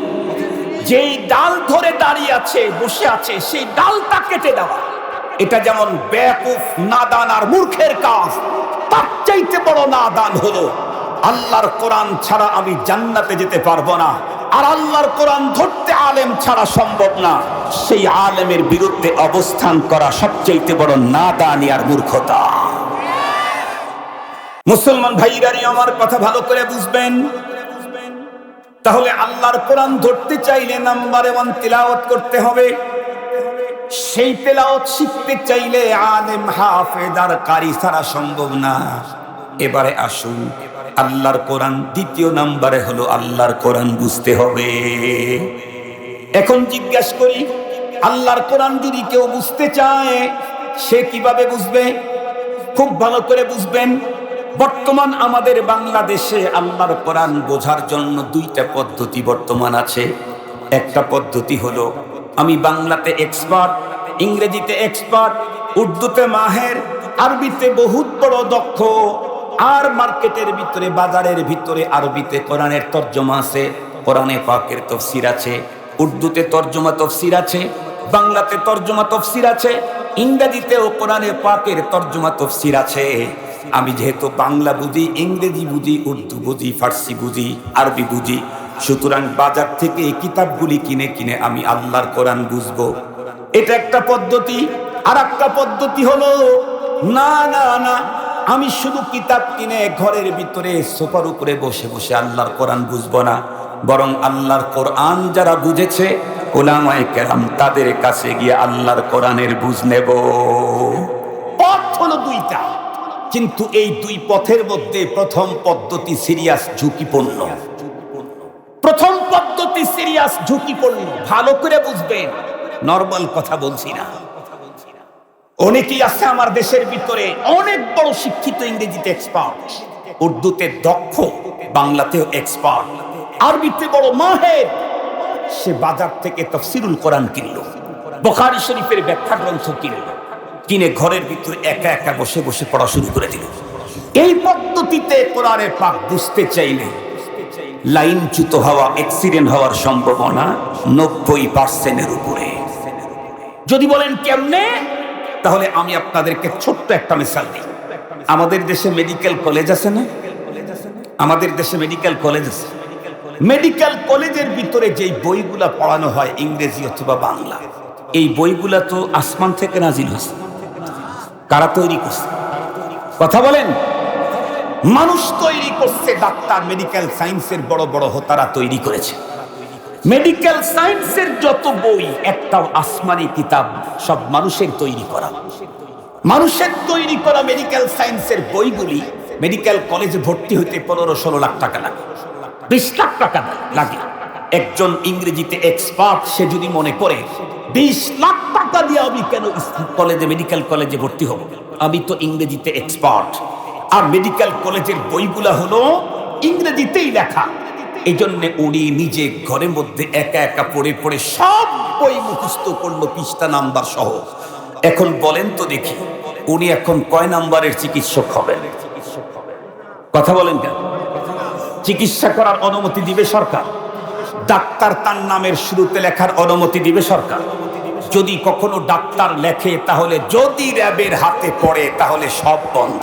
যেই ডাল ধরে দাঁড়িয়ে আছে, বসে আছে, সেই ডালটা কেটে দেওয়া। এটা যেমন বেয়াকুফ, নাদান আর মূর্খের কাজ, তার চাইতে বড় নাদান হলো আল্লাহর কোরআন ছাড়া আমি জান্নাতে যেতে পারবো না, আর আল্লাহর কোরআন ধরতে আলেম ছাড়া সম্ভব না, সেই আলেমের বিরুদ্ধে অবস্থান করা সবচাইতে বড় নাদানি আর মূর্খতা। মুসলমান ভাইরানি আমার কথা ভালো করে বুঝবেন। তাহলে আল্লাহর কোরআন ধরতে চাইলে নাম্বারে 1 তিলাওয়াত করতে হবে। সেই তেলাওয়াত শিখতে চাইলে আলেম, হাফেজ আর কারি ছাড়া সম্ভব না। এবারে আসুন, আল্লাহর কোরআন দ্বিতীয় নাম্বারে হলো আল্লাহর কোরআন বুঝতে হবে। এখন জিজ্ঞাসা করি, আল্লাহর কোরআন যদি কেউ বুঝতে চায় সে কিভাবে বুঝবে? খুব ভালো করে বুঝবেন। বর্তমান আমাদের বাংলাদেশে আল্লাহর কোরআন বোঝার জন্য 2টা পদ্ধতি বর্তমান আছে। একটা পদ্ধতি হলো আমি বাংলাতে এক্সপার্ট, ইংরেজিতে এক্সপার্ট, উর্দুতে মাহের, আরবিতে বহুত বড় দক্ষ, আর মার্কেটের ভিতরে, বাজারের ভিতরে আরবিতে কোরআনের তর্জমা আছে, কোরআনে পাকের তাফসীর আছে, উর্দুতে তর্জমা তাফসীর আছে, বাংলাতে তর্জমা তাফসীর আছে, ইংরেজিতেও কোরআনে পাকের তর্জমা তাফসীর আছে। আমি যেহেতু বাংলা বুঝি, ইংরেজি বুঝি, উর্দু বুঝি, ফার্সি বুঝি, আরবি বুঝি, সুতরাং বাজার থেকে এই কিতাবগুলি কিনে কিনে আমি আল্লাহর কোরআন বুঝবো। এটা একটা পদ্ধতি। আর একটা পদ্ধতি হলো না না না, আমি শুধু কিতাব কিনে ঘরের ভিতরে সোফার উপরে বসে বসে আল্লাহর কোরআন বুঝবো না, বরং আল্লাহর কোরআন যারা বুঝেছে উলামায়ে কেরাম, তাদের কাছে গিয়ে আল্লাহর কোরআনের বুঝ নেব। পথ হলো 2টা, কিন্তু এই 2 পথের মধ্যে প্রথম পদ্ধতি সিরিয়াস ঝুঁকিপূর্ণ। প্রথম পদ্ধতি সিরিয়াস ঝুঁকিপূর্ণ, ভালো করে বুঝবেন, নরমাল কথা বলছি না। অনেকেই আছে আমার দেশের ভিতরে অনেক বড় শিক্ষিত, ইংরেজিতে এক্সপার্ট, উর্দুতে দক্ষ, বাংলাতেও এক্সপার্ট, আরবিতে বড় মাহের। সে বাজার থেকে তাফসীরুল কোরআন কিনলো, বুখারী শরীফের ব্যাখ্যা গ্রন্থ কিনলো, কিনে ঘরের ভিতরে একা একা বসে বসে পড়া শুরু করে দিল। এই পদ্ধতিতে কোরআনের পাক বুঝতে চাইলে লাইনচ্যুত হওয়া, অ্যাক্সিডেন্ট হওয়ার সম্ভাবনা 90% উপরে। যদি বলেন কেমনে, তাহলে আমি আপনাদেরকে ছোট্ট একটা মিসাল দিই। আমাদের দেশে মেডিকেল কলেজ আছে না? আমাদের দেশে মেডিকেল কলেজ আছে। মেডিকেল কলেজের ভিতরে যেই বইগুলা পড়ানো হয়, ইংরেজি অথবা বাংলা, এই বইগুলা তো আসমান থেকে নাজিল হয়েছে। কারা তৈরি করছে? কথা বলেন। মানুষ তৈরি করছে, ডাক্তার, মেডিকেল সায়েন্সের বড় বড় হোতারা তৈরি করেছে। মেডিকেল সায়েন্সের যত বই, একটাও আসমানি কিতাব, সব মানুষের তৈরি করা। মানুষের তৈরি করা মেডিকেল সায়েন্সের বইগুলি মেডিকেল কলেজে ভর্তি হইতে 15-16 লাখ টাকা লাগে, 20 লাখ টাকা লাগে। একজন ইংরেজিতে এক্সপার্ট, সে যদি মনে করে 20 লাখ টাকা দিয়ে আমি কেন কলেজে, মেডিকেল কলেজে ভর্তি হব, আমি তো ইংরেজিতে এক্সপার্ট, আর মেডিকেল কলেজের বইগুলা হলো ইংরেজিতেই লেখা, এই জন্য উনি নিজে ঘরের মধ্যে একা একা পড়ে পড়ে সব বই মুখস্থ করলো, পৃষ্ঠা নাম্বার সহ। এখন বলেন তো দেখি, উনি এখন কয় নাম্বারের চিকিৎসক হবেন? কথা বলেন কেন? চিকিৎসা করার অনুমতি দিবে সরকার, ডাক্তার তার নামের শুরুতে লেখার অনুমতি দিবে সরকার। যদি কখনো ডাক্তার লেখে, তাহলে যদি র্যাবের হাতে পড়ে তাহলে সব বন্ধ।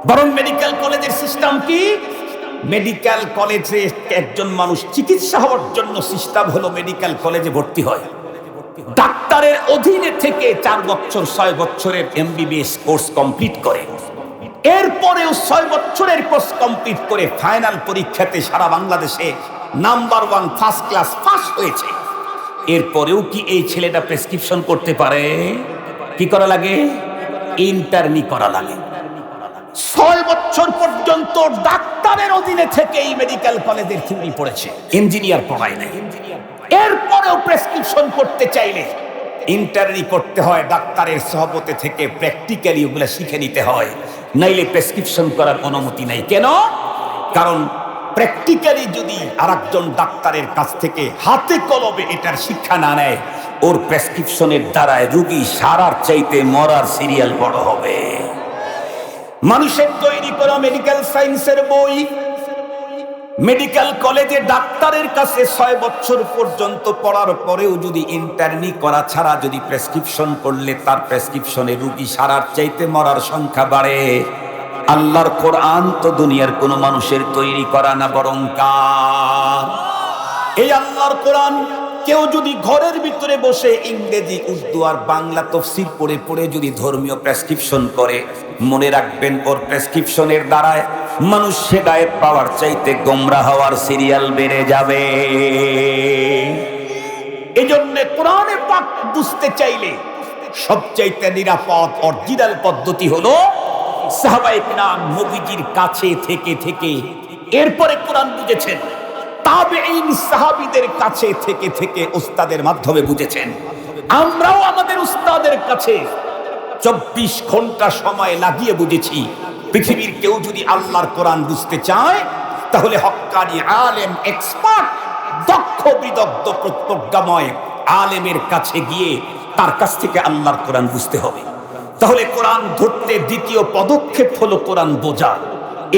বরং মেডিকেল কলেজের সিস্টেম কি? মেডিকেল কলেজে একজন মানুষ চিকিৎসা হওয়ার জন্য সিস্টেম হলো মেডিকেল কলেজে ভর্তি হয়, ডাক্তারের অধীনে থেকে 4 বছর 6 বছরের MBBS কোর্স কমপ্লিট করে, এরপরেও 6 বছরের কোর্স কমপ্লিট করে ফাইনাল পরীক্ষাতে সারা বাংলাদেশে নাম্বার 1 ফার্স্ট ক্লাস পাস হয়েছে। এরপরেও কি এই ছেলেটা প্রেসক্রিপশন করতে পারে? কি করা লাগে? ইন্টার্নি করা লাগে। 6 বছর পর্যন্ত ডাক্তারের অধীনে থেকে এই মেডিকেল কলেজের থিওরি পড়েছে, ইঞ্জিনিয়ার পড়ায় নাই। এরপরেও প্রেসক্রিপশন করতে চাইলে ইন্টারনি করতে হয়, ডাক্তারের সহবতে থেকে প্র্যাকটিক্যালি ওগুলা শিখে নিতে হয়, নাইলে প্রেসক্রিপশন করার অনুমতি নাই। কেন? কারণ প্র্যাকটিক্যালি যদি আরেকজন ডাক্তারের কাছ থেকে হাতে কলমে এটার শিক্ষা না নেয়, ওর প্রেসক্রিপশনের দ্বারায় রোগী সারার চাইতে মরার সিরিয়াল বড় হবে। মানুষের তৈরি করা মেডিকেল সায়েন্সের বই, মেডিকেল কলেজে ডাক্তারের কাছে 6 বছর পর্যন্ত পড়ার পরেও যদি ইন্টার্নি করা ছাড়া যদি প্রেসক্রিপশন করলে তার প্রেসক্রিপশনে রোগী সারার চাইতে মরার সংখ্যা বাড়ে। আল্লাহর কোরআন তো দুনিয়ার কোন মানুষের তৈরি করা না, বরং কার? এই আল্লাহর কোরআন কেউ যদি ঘরের ভিতরে বসে ইংরেজি, উর্দু আর বাংলা তাফসীর পড়ে পড়ে যদি ধর্মীয় প্রেসক্রিপশন করে, মনে রাখবেন ওর প্রেসক্রিপশনের দ্বারায় মানুষ হেদায়েত পাওয়ার চাইতে গোমরা হওয়ার সিরিয়াল বেড়ে যাবে। এজন্য কোরআনে পাক বুঝতে চাইলে সবচাইতে নিরাপদ অরিজিনাল পদ্ধতি হলো সাহাবায়ে কিরাম নবীজির কাছে থেকে থেকে এরপরে কোরআন বুঝেছেন, তাবেঈন সাহাবীদের কাছে থেকে থেকে উস্তাদের মাধ্যমে বুঝেছেন। আমরাও আমাদের উস্তাদের কাছে 24 ঘন্টা সময় লাগিয়ে বুঝেছি। পৃথিবীর কেউ যদি আল্লাহর কোরআন বুঝতে চায়, তাহলে হক্কানি আলেম, এক্সপার্ট, দক্ষ বিদগ্ধ প্রজ্ঞাময় আলেমের কাছে গিয়ে তার কাছ থেকে আল্লাহর কোরআন বুঝতে হবে। তাহলে কোরআন ধরতে দ্বিতীয় পদক্ষেপ হলো কোরআন বোঝা।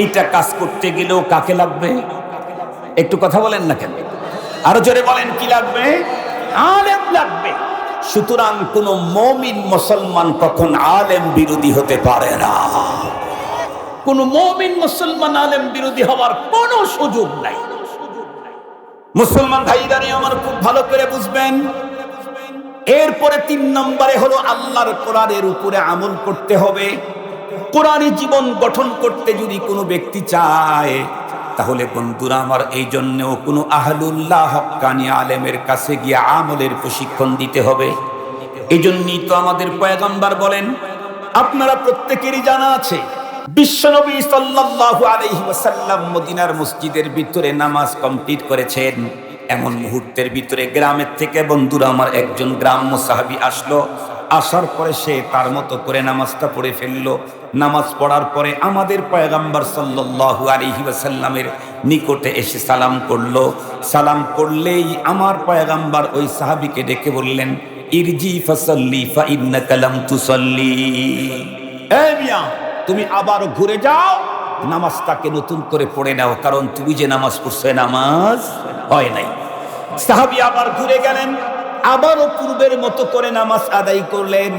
এইটা কাজ করতে গেলেও কাকে লাগবে? একটু কথা বলেন না কেন? আরো জোরে বলেন, কি লাগবে? আলেম লাগবে। সুতরাং কোন মুমিন মুসলমান কখন আলেম বিরোধী হতে পারে না। কোন মুমিন মুসলমান আলেম বিরোধী হওয়ার কোনো সুযোগ নাই। মুসলমান ভাইরা আমার খুব ভালো করে বুঝবেন। এরপরে 3 নম্বরে হলো আল্লাহর কোরআনের উপরে আমল করতে হবে। কোরআনী জীবন গঠন করতে যদি কোনো ব্যক্তি চায়, তাহলে বন্ধুরা আমার এই জন্যও কোনো আহলুল্লাহ হক্কানি আলেমের কাছে গিয়ে আমলের প্রশিক্ষণ দিতে হবে। এই জন্যই তো আমাদের পয়গম্বর বলেন, আপনারা প্রত্যেকেরই জানা আছে, বিশ্বনবী সাল্লাল্লাহু আলাইহি ওয়াসাল্লাম মদিনার মসজিদের ভিতরে নামাজ কমপ্লিট করেছেন। এমন মুহূর্তের ভিতরে গ্রামের থেকে বন্ধুরা আমার একজন গ্রাম্য সাহাবী আসলো। আসার পরে সে তার মতো করে নামাজটা পড়ে ফেললো। নামাজ পড়ার পরে আমাদের পয়গম্বর সাল্লাল্লাহু আলাইহি ওয়াসাল্লামের নিকটে এসে সালাম করলো। সালাম করলেই আমার পয়গম্বর ওই সাহাবীকে ডেকে বললেন, ইরজি ফাসাল্লি ফা ইন্নাকা লাম তুসাল্লি। এই মিয়া, তুমি আবার ঘুরে যাও, নামাজটাকে নতুন করে পড়ে নাও, কারণ তুমি যে নামাজ পড়ছো নামাজ হয় নাই। সাহাবী আবার ঘুরে গেলেন, আবারও পূর্বের মতো করে নামাজ আদায় করলেন।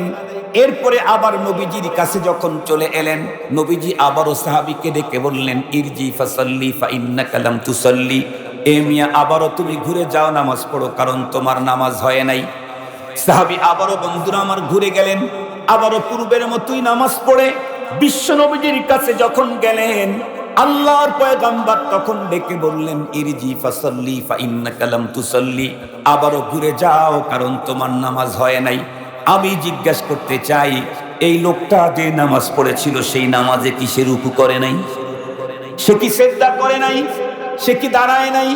এরপরে আবার নবীজির কাছে যখন চলে এলেন, নবীজি আবারও সাহাবীকে ডেকে বললেন, ইরজি ফাসাল্লি ফা ইন্নাকা লাম তুসাল্লি। এ মিয়া, আবারও তুমি ঘুরে যাও, নামাজ পড়ো, কারণ তোমার নামাজ হয় নাই। সাহাবী আবারও বন্ধুরা আমার ঘুরে গেলেন, আবারও পূর্বের মতোই নামাজ পড়ে বিশ্ব নবীজির কাছে যখন গেলেন, আল্লাহর পয়গম্বর তখন ডেকে বললেন, ইরজি ফাসাল্লি ফা ইন্নাকা লাম তুসাল্লি। আবারও ঘুরে যাও, কারণ তোমার নামাজ হয় নাই। আমি জিজ্ঞাসা করতে চাই, এই লোকটা যে নামাজ পড়েছিল সেই নামাজে কি সে রুকু করে নাই? সে কি সিজদা করে নাই? সে কি দাঁড়ায় নাই?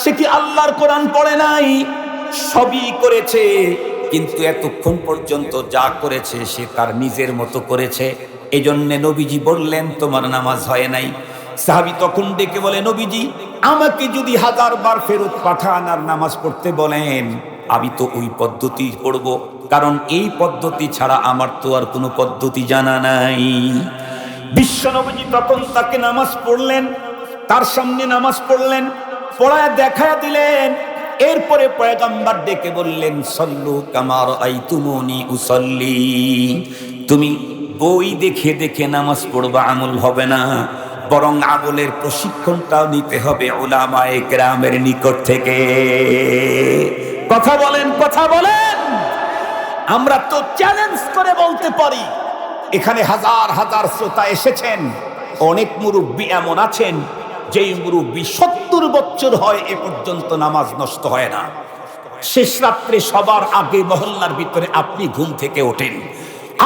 সে কি আল্লাহর কোরআন পড়ে নাই? সবই করেছে, কিন্তু এতক্ষণ পর্যন্ত যা করেছে সে তার নিজের মতো করেছে। এই জন্য নবীজি বললেন, তোমার নামাজ হয় নাই। সাহাবী তখন ডেকে বলে, নবীজি, আমাকে যদি 1000 বার ফেরত পাঠান আর নামাজ পড়তে বলেন, আমি তো ওই পদ্ধতি পড়ব, কারণ এই পদ্ধতি ছাড়া আমার তো আর কোনো পদ্ধতি জানা নাই। বিশ্ব নবীজি তখন তাকে নামাজ পড়লেন, তার সামনে নামাজ পড়লেন, পড়ায় দেখায় দিলেন। এরপরে পয়গম্বর ডেকে বললেন, সল্লু কামা রাআইতুমুনি উসাল্লি। তুমি বই দেখে দেখে নামাজ পড়বা, আমল হবে না, বরং আমলের প্রশিক্ষণটাও নিতে হবে উলামায়ে কেরামের নিকট থেকে। কথা বলেন, কথা বলেন। আমরা তো চ্যালেঞ্জ করে বলতে পারি, এখানে হাজার হাজার শ্রোতা এসেছেন, অনেক মুরব্বী এমন আছেন যেই মুরব্বী 70 বছর হয় এ পর্যন্ত নামাজ নষ্ট হয় না। শেষ রাত্রে সবার আগে মহল্লার ভিতরে আপনি ঘুম থেকে ওঠেন,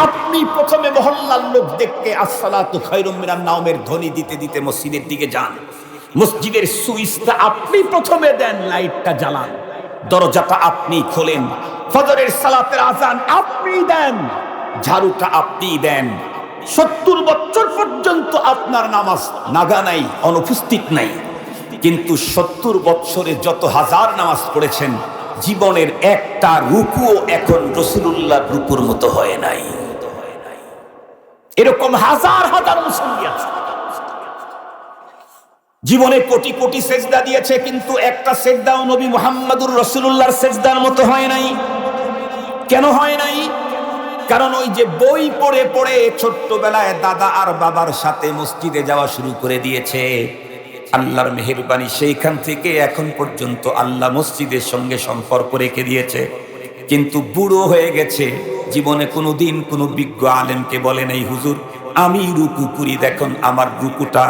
আপনি প্রথমে মহল্লার লোক দেখতে আসসালাতু খায়রুম মিনান নাওমের ধ্বনি দিতে দিতে মসজিদের দিকে যান। মসজিদের সুইচটা আপনি প্রথমে দেন, লাইটটা জ্বালান, দরজাটা আপনি খোলেন, ফজরের সালাতের আযান আপনি দেন, ঝাড়ুটা আপনি দেন। 70 বছর পর্যন্ত আপনার নামাজ নাগা নাই, অনুপস্থিত নাই, কিন্তু 70 বছরে যত হাজার নামাজ পড়েছেন জীবনের একটা রুকুও এখন রাসূলুল্লাহর রুকুর মতো হয় নাই। এরকম হাজার হাজার মুসল্লি আছে, জীবনে কোটি কোটি সেজদা দিয়েছে, কিন্তু একটা সেজদাও নবী মুহাম্মদুর রাসূলুল্লাহর সেজদার মতো হয় নাই। কেন হয় নাই? কারণ ওই যে বই পড়ে পড়ে ছোট্টবেলায় দাদা আর বাবার সাথে মসজিদে যাওয়া শুরু করে দিয়েছে, আল্লাহর মেহেরবানি সেইখান থেকে এখন পর্যন্ত আল্লাহ মসজিদের সঙ্গে সম্পর্ক রেখে দিয়েছে। কিন্তু বুড়ো হয়ে গেছে, জীবনে কোনোদিন কোনো বিজ্ঞ আলেমকে বলে নাই হুজুর আমি রুকু করি, দেখুন আমার রুকুটা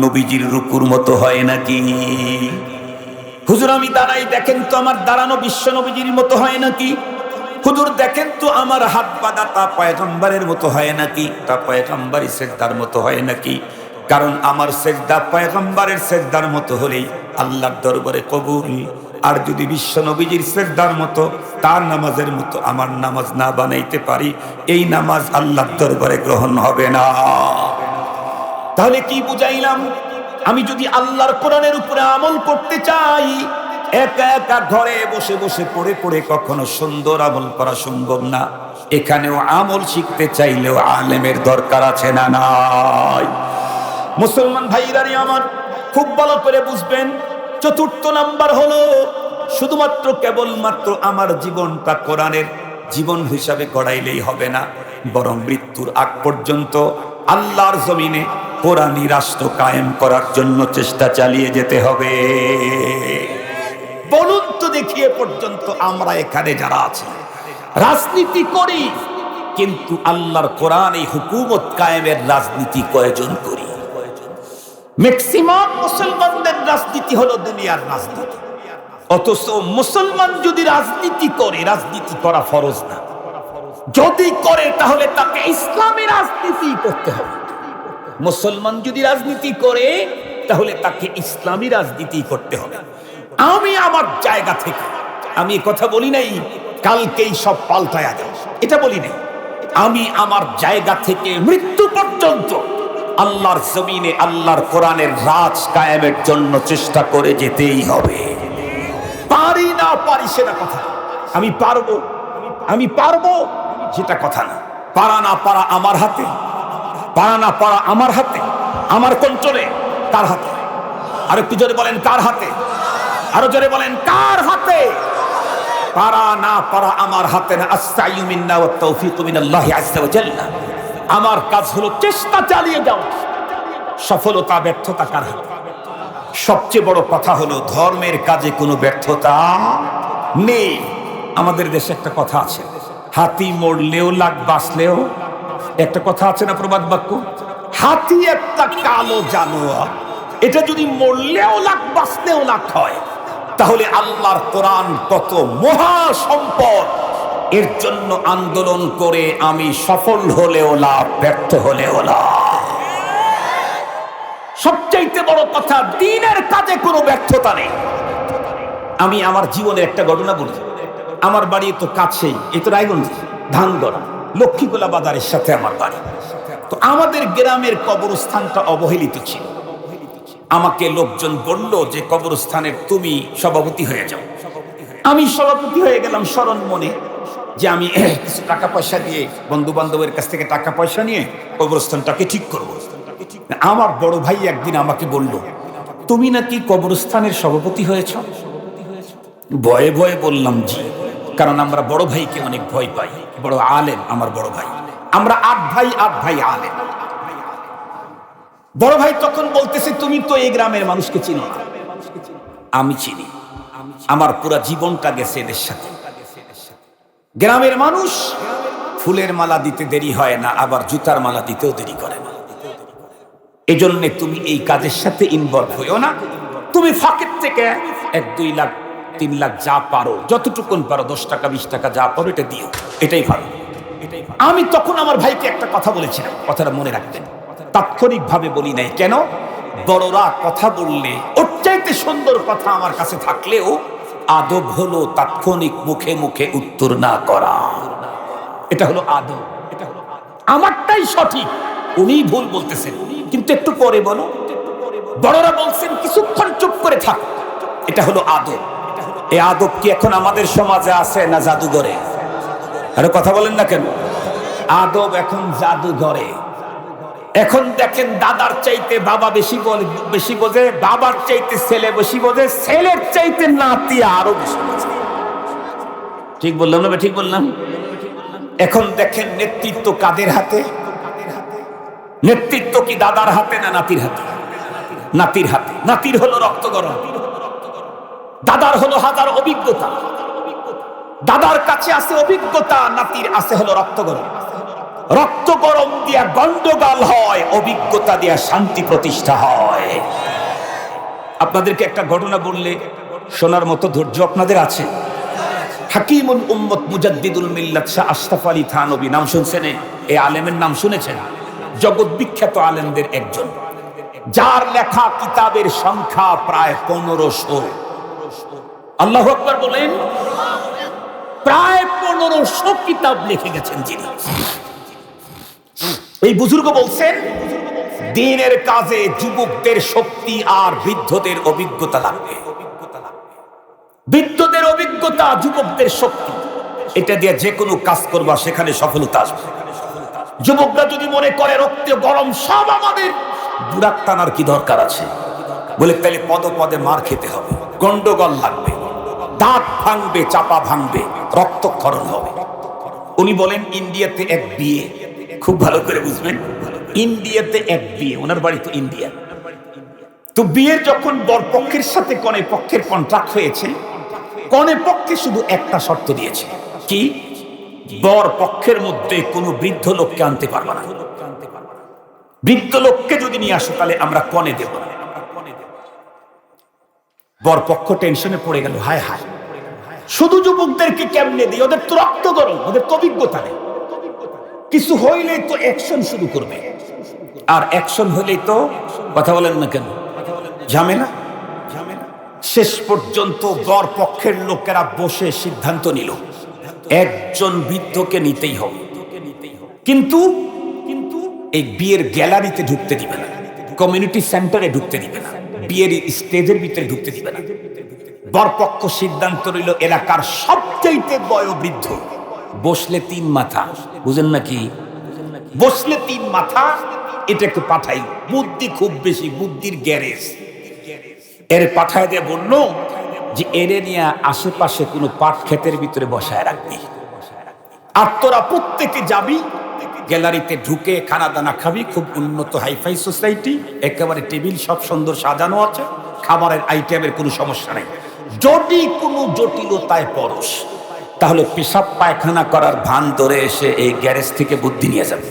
নবীজির রুকুর মতো হয় নাকি। হুজুর আমি দাঁড়াই, দেখেন তো আমার দাঁড়ানো বিশ্ব নবীজির মতো হয় নাকি। হুজুর দেখেন তো আমার হাত বাঁধাটা পয়গম্বরের মতো হয় নাকি, তা পয়গম্বরের সেজদার মতো হয় নাকি। কারণ আমার সেজদা পয়গম্বরের সেজদার মতো হলেই আল্লাহর দরবারে কবুল, আর যদি বিশ্ব নবীজির সেজদার মতো তার নামাজের মতো আমার নামাজ না বানাইতে পারি, এই নামাজ আল্লাহর দরবারে গ্রহণ হবে না। তাহলে কি বুঝাইলাম? আমি যদি আল্লাহর কোরআনের উপরে আমল করতে চাই, একা একা ঘরে বসে বসে পড়ে পড়ে কখনো সুন্দর আমল করা সম্ভব না। এখানেও আমল শিখতে চাইলেও আলেমের দরকার আছে না নাই? মুসলমান ভাইরানি আমার, খুব ভালো করে বুঝবেন। চতুর্থ নাম্বার হলো শুধুমাত্র কেবলমাত্র আমার জীবনটা কোরআনের জীবন হিসাবে গড়াইলেই হবে না, বরং মৃত্যুর আগ পর্যন্ত আল্লাহর জমিনে কোরআনী রাষ্ট্র কায়েম করার জন্য চেষ্টা চালিয়ে যেতে হবে। বলুন তো দেখিয়ে পর্যন্ত আমরা এখানে যারা আছি রাজনীতি করি, কিন্তু আল্লাহর কোরআন এই হুকুমত কায়েমের রাজনীতি কয়জন করি? ম্যাক্সিমাম মুসলমানদের রাজনীতি হলো দুনিয়ার রাজনীতি। অথচ মুসলমান যদি রাজনীতি করে, রাজনীতি করা ফরজ না, যদি করে তাহলে তাকে ইসলামী রাজনীতি করতে হবে। মুসলমান যদি রাজনীতি করে তাহলে তাকে ইসলামী রাজনীতি করতে হবে। আমি আমার জায়গা থেকে, আমি কথা বলি নাই কালকেই সব পাল্টায়া দেব, এটা বলি নাই। আমি আমার জায়গা থেকে মৃত্যু পর্যন্ত আল্লাহর জমিনে আল্লাহর কোরআনের রাজ কায়েমের জন্য চেষ্টা করে যেতেই হবে। পারি না পারি সেটা কথা, আমি পারবো, আমি পারবো সেটা কথা না। পারা না পারা আমার হাতে, পারা না পারা আমার হাতে, আমার কন্ট্রোলে। কার হাতে? আর একটু জোরে বলেন কার হাতে? আরো জোরে বলেন কার হাতে? পারা না পারা আমার হাতে না। আস-সাইয়ু মিন্না ওয়াত তাওফীকু মিনাল্লাহি আযজা ওয়া জাল্লা। আমার কাজ হলো চেষ্টা চালিয়ে যাও। সফলতা ব্যর্থতা কার হাতে? সবচেয়ে বড় কথা হলো ধর্মের কাজে কোনো ব্যর্থতা নেই। আমাদের দেশে একটা কথা আছে, হাতি মরলেও লাখ বাঁচলেও, একটা কথা আছে না প্রবাদ বাক্য, হাতি একটা কালো জানোয়ার, এটা যদি মরলেও লাখ বাঁচলেও লাখ হয়, তাহলে আল্লাহর কোরআন কত মহা সম্পদ। এর জন্য আন্দোলন করে আমি সফল হলেও লাভ, ব্যর্থ হলেও লাভ। সবচাইতে বড় কথা, দ্বীনের কাজে কোনো ব্যর্থতা নেই। আমি আমার জীবনের একটা ঘটনা বলি। আমার বাড়ি তো কাছেই, এই তো রায়গঞ্জ ধানগড়া লক্ষ্মীগোলা বাজারের সাথে আমার বাড়ি। তো আমাদের গ্রামের কবরস্থানটা অবহেলিত ছিল। আমাকে লোকজন বলল যে কবরস্থানের তুমি সভাপতি হয়ে যাও। আমি সভাপতি হয়ে গেলাম স্মরণ মনে, যে আমি কিছু টাকা পয়সা দিয়ে বন্ধু বান্ধবের কাছ থেকে টাকা পয়সা নিয়ে কবরস্থানটাকে ঠিক করবো। আমার বড় ভাই একদিন আমাকে বলল, তুমি নাকি কবরস্থানের সভাপতি হয়েছ? ভয়ে ভয়ে বললাম জি, কারণ আমরা বড় ভাইকে অনেক ভয় পাই। বড় আলেম আমার বড় ভাই, আমরা 8 ভাই 8 ভাই আলেম। বড় ভাই তখন বলতেছে, তুমি তো এই গ্রামের মানুষকে চিনো না। আমি চিনি, আমার পুরা জীবনটা গেছে এদের সাথে। গ্রামের মানুষ ফুলের মালা দিতে দেরি হয় না, আবার জুতার মালা দিতেও দেরি করে না। এজন্য তুমি এই কাজের সাথে ইনভলভ হইও না। তুমি ফাঁকের থেকে 1-2 লাখ 3 লাখ যা পারো, যতটুকুন পারো, 10 টাকা 20 টাকা যা পারো এটা দিও, এটাই ভালো। আমি তখন আমার ভাইকে একটা কথা বলেছিলাম, কথাটা মনে রাখবেন। তাৎক্ষণিক ভাবে বলি নাই, কেন? বড়রা কথা বললে ওর চাইতে সুন্দর কথা আমার কাছে থাকলেও আদব হলো তাৎক্ষণিক মুখে মুখে উত্তর না করা। এটা হলো আদব। আমারটাই সঠিক, উনি ভুল বলতেছেন, কিন্তু একটু পরে বলো। বড়রা বলছেন কিছুক্ষণ চুপ করে থাক, এটা হলো আদব। এই আদব কি এখন আমাদের সমাজে আছে না জাদুঘরে? আরে কথা বলেন না কেন? আদব এখন জাদুঘরে। এখন দেখেন দাদার চাইতে বাবা বেশি বোঝে, বাবার চাইতে ছেলে বেশি বোঝে, ছেলের চাইতে নাতি আরো বেশি বোঝে। ঠিক বললাম না? ঠিক বললাম? এখন দেখেন নেতৃত্ব কাদের হাতে? নেতৃত্ব কি দাদার হাতে না নাতির হাতে? নাতির হাতে। নাতির হলো রক্ত গরম, দাদার হলো হাজার অভিজ্ঞতা। দাদার কাছে আছে অভিজ্ঞতা, নাতির আছে হলো রক্ত গরম। রক্ত গরম দিয়া গন্ডগোল হয়, অভিজ্ঞতা দিয়া শান্তি প্রতিষ্ঠা হয়। আপনাদেরকে একটা ঘটনা বললে শোনার মতো ধৈর্য আপনাদের আছে? হাকিমুল উম্মত মুজাদ্দিদুল মিল্লাত শাহ আশরাফ আলী থানভী, নাম শুনছেন? এই আলেমের নাম শুনেছেন? জগৎ বিখ্যাত আলেমদের একজন, যার লেখা কিতাবের সংখ্যা প্রায় 1500। আল্লাহু আকবার বলেন। প্রায় 1500 কিতাব লিখে গেছেন যিনি। এই বুজুর্গ বলছেন, দ্বীনের কাজে যুবকদের শক্তি আর বৃদ্ধদের অভিজ্ঞতা লাগবে। বৃদ্ধদের অভিজ্ঞতা, যুবকদের শক্তি, এটা দিয়ে যে কোনো কাজ করবা সেখানে সফলতা আসবে। যুবকরা যদি মনে করে রক্তে গরম সব আমাদের, বুড়াক টানার কি দরকার আছে? বলে তাহলে পদে পদে মার খেতে হবে, গন্ডগোল লাগবে, দাঁত ভাঙবে, চাপা ভাঙবে, রক্তক্ষরণ হবে। উনি বলেন ইন্ডিয়াতে এক বিয়ে, খুব ভালো করে বুঝবেন, ইন্ডিয়াতে এক বিয়ে, ওনার বাড়ি তো ইন্ডিয়া। তো বিয়ের যখন বর পক্ষের সাথে কনে পক্ষের কন্ট্রাক্ট হয়েছে, কনে পক্ষে শুধু একটা শর্ত দিয়েছে, কি? বর পক্ষের মধ্যে কোনো বৃদ্ধ লোককে আনতে পারবে না। বৃদ্ধ লোককে যদি নিয়ে আসো তাহলে আমরা কনে দেব না। বর পক্ষ টেনশনে পড়ে গেল, হায় হায়, শুধু যুবকদেরকে কেমনে দিই? ওদের তো রক্ত গরম, ওদের তো অভিজ্ঞতা নেই। কিছু হইলেই তো অ্যাকশন শুরু করবে, আর অ্যাকশন হইলেই তো, কথা বলেন না কেন, ঝামেলা। শেষ পর্যন্ত বর পক্ষের লোকেরা বসে সিদ্ধান্ত নিল একজন বৃদ্ধকে নিতেই হবে, কিন্তু এই বিয়ের গ্যালারিতে ঢুকতে দিবে না, কমিউনিটি সেন্টারে ঢুকতে দিবে না, বিয়ের স্টেজের ভিতরে ঢুকতে দিবে না। বরপক্ষ সিদ্ধান্ত রইল এলাকার সবচাইতে বয়োবৃদ্ধ, বসলে 3 মাথা, বুঝেন নাকি? বসলে 3 মাথা, এটাকে পাঠাই, বুদ্ধি খুব বেশি, বুদ্ধির গ্যারেজ। এর পাঠায় দিয়ে বলল যে এরে নিয়ে আশেপাশে কোনো পাট ক্ষেতের ভিতরে বসায় রাখবি, আর তোরা প্রত্যেকে যাবি গ্যালারিতে, ঢুকে খানা দানা খাবি। খুব উন্নত হাইফাই সোসাইটি, একেবারে টেবিল সব সুন্দর সাজানো আছে, খাবারের আইটেমের কোনো সমস্যা নেই। যদি কোনো জটিলতায় পড়স তাহলে পেশাব পায়খানা করার ভান ধরে এসে এই গ্যারেজ থেকে বুদ্ধি নিয়ে যাবে।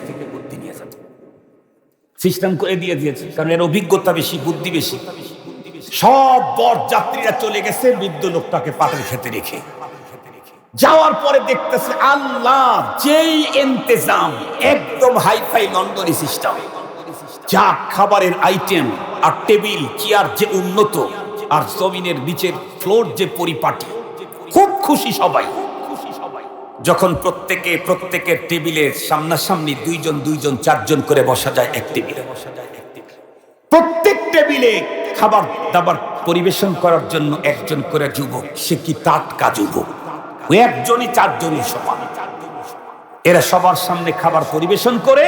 সিস্টেম করে দিয়েছে, কারণ এর অভিজ্ঞতা বেশি, বুদ্ধি বেশি। সব বর যাত্রীরা চলে গেছে বৃদ্ধ লোকটাকে পাটের খেতে রেখে। যাওয়ার পরে দেখতেছে আল্লাহ, যেই ইন্তেজাম, একদম হাইফাই লন্ডনী সিস্টেম, যা খাবারের আইটেম আর টেবিল চেয়ার যে উন্নত, আর জমিনের নিচের ফ্লোর যে পরিপাটি, খুব খুশি সবাই। যখন প্রত্যেকের টেবিলের সামনাসামনি 2 4 জন করে বসা যায় এক টেবিলে, প্রত্যেক টেবিলে খাবার দাবার পরিবেশন করার জন্য একজন করে যুবক, সে কি টাটকা যুবক, ওই একজনই 4 জনের সমান। এরা সবার সামনে খাবার পরিবেশন করে,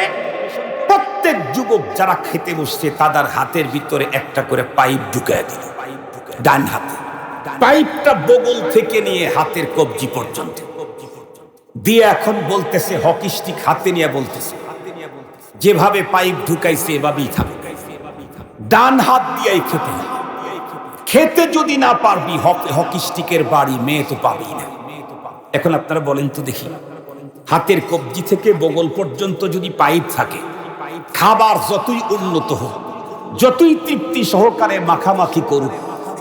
প্রত্যেক যুবক যারা খেতে বসছে তাদের হাতের ভিতরে একটা করে পাইপ ঢুকায় দিল, ডান হাতে। পাইপটা বগল থেকে নিয়ে হাতের কবজি পর্যন্ত দিয়ে এখন বলতেছে, হকি স্টিক হাতে নিয়ে বলতেছে, যেভাবে পাইপ ঢুকাইছে এভাবেই থাকবে, ডান হাত দিয়েই খেতে হবে। খেতে যদি না পারবি, হকি স্টিকের বাড়ি মেয়ে তো পাবি না। এখন আপনারা বলেন তো দেখি, হাতের কবজি থেকে বগল পর্যন্ত যদি পাইপ থাকে, খাবার যতই উন্নত হোক, যতই তৃপ্তি সহকারে মাখামাখি করুক,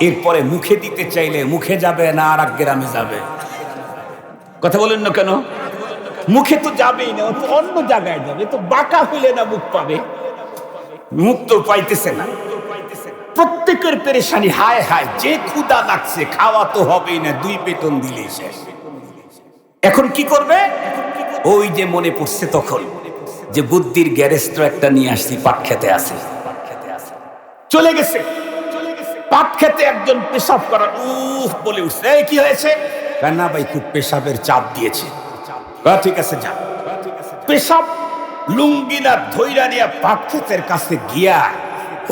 এরপরে মুখে দিতে চাইলে মুখে যাবে না, আর এক গ্রামে যাবে। কথা বলেন না কেন? মুখে তো যাবেই না, তো অন্য জায়গায় যাবে, তো বাঁকা হইলে না মুখ পাবে, মুখ তো পাইতেছে না। প্রত্যেকের পেরেশানি, হায় হায় যে ক্ষুধা লাগছে খাওয়া তো হবেই না, 2 বেতন দিলেই শেষ। এখন কি করবে? ওই যে মনে পড়ছে তখন যে বুদ্ধির গ্যারেজটা একটা নিয়ে আসছি, পাট খেতে আছে, চলে গেছে পাট খেতে। একজন পেশাব করার বলে উঠছে, এই কি হয়েছে? না ভাই খুব পেশাবের চাপ দিয়েছে। ঠিক আছে যা। পেশাব লুঙ্গিনা ধৈরা নিয়ে পাট ক্ষেতের কাছে গিয়া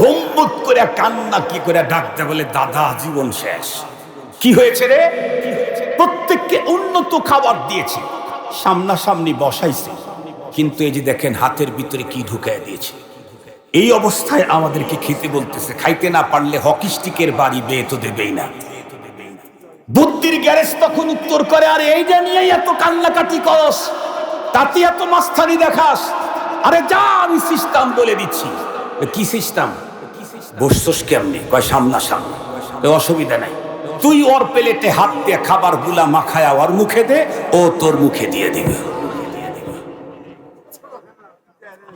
হুম্মুত করে কান্না কি করে ডাকতে বলে, দাদা জীবন শেষ। কি হয়েছে রে? প্রত্যেককে উন্নত খাবার দিয়েছে, সামনাসামনি বসাইছে, কিন্তু এই যে দেখেন হাতের ভিতরে কি ঢুকায় দিয়েছে। এই অবস্থায় আমাদেরকে খেতে বলতেছে, খাইতে না পারলে হকি স্টিকের বাড়ি বেয়ে তো দেবেই না। বুদ্ধির গ্যারেজ তখন উত্তর করে, আরে এইটা নিয়েই এত কান্নাকাটি করস, তাতে এত মাস্তানি দেখাস? আরে যা, আমি সিস্টেম বলে দিচ্ছি। কি সিস্টেম? বসছস কেমনি? কয় সামনাসামনি। অসুবিধা নাই, তুই ওর প্লেটে হাত দিয়ে খাবার গুলা মাখায়া ওর মুখে দে, ও তোর মুখে দিয়ে দিবে।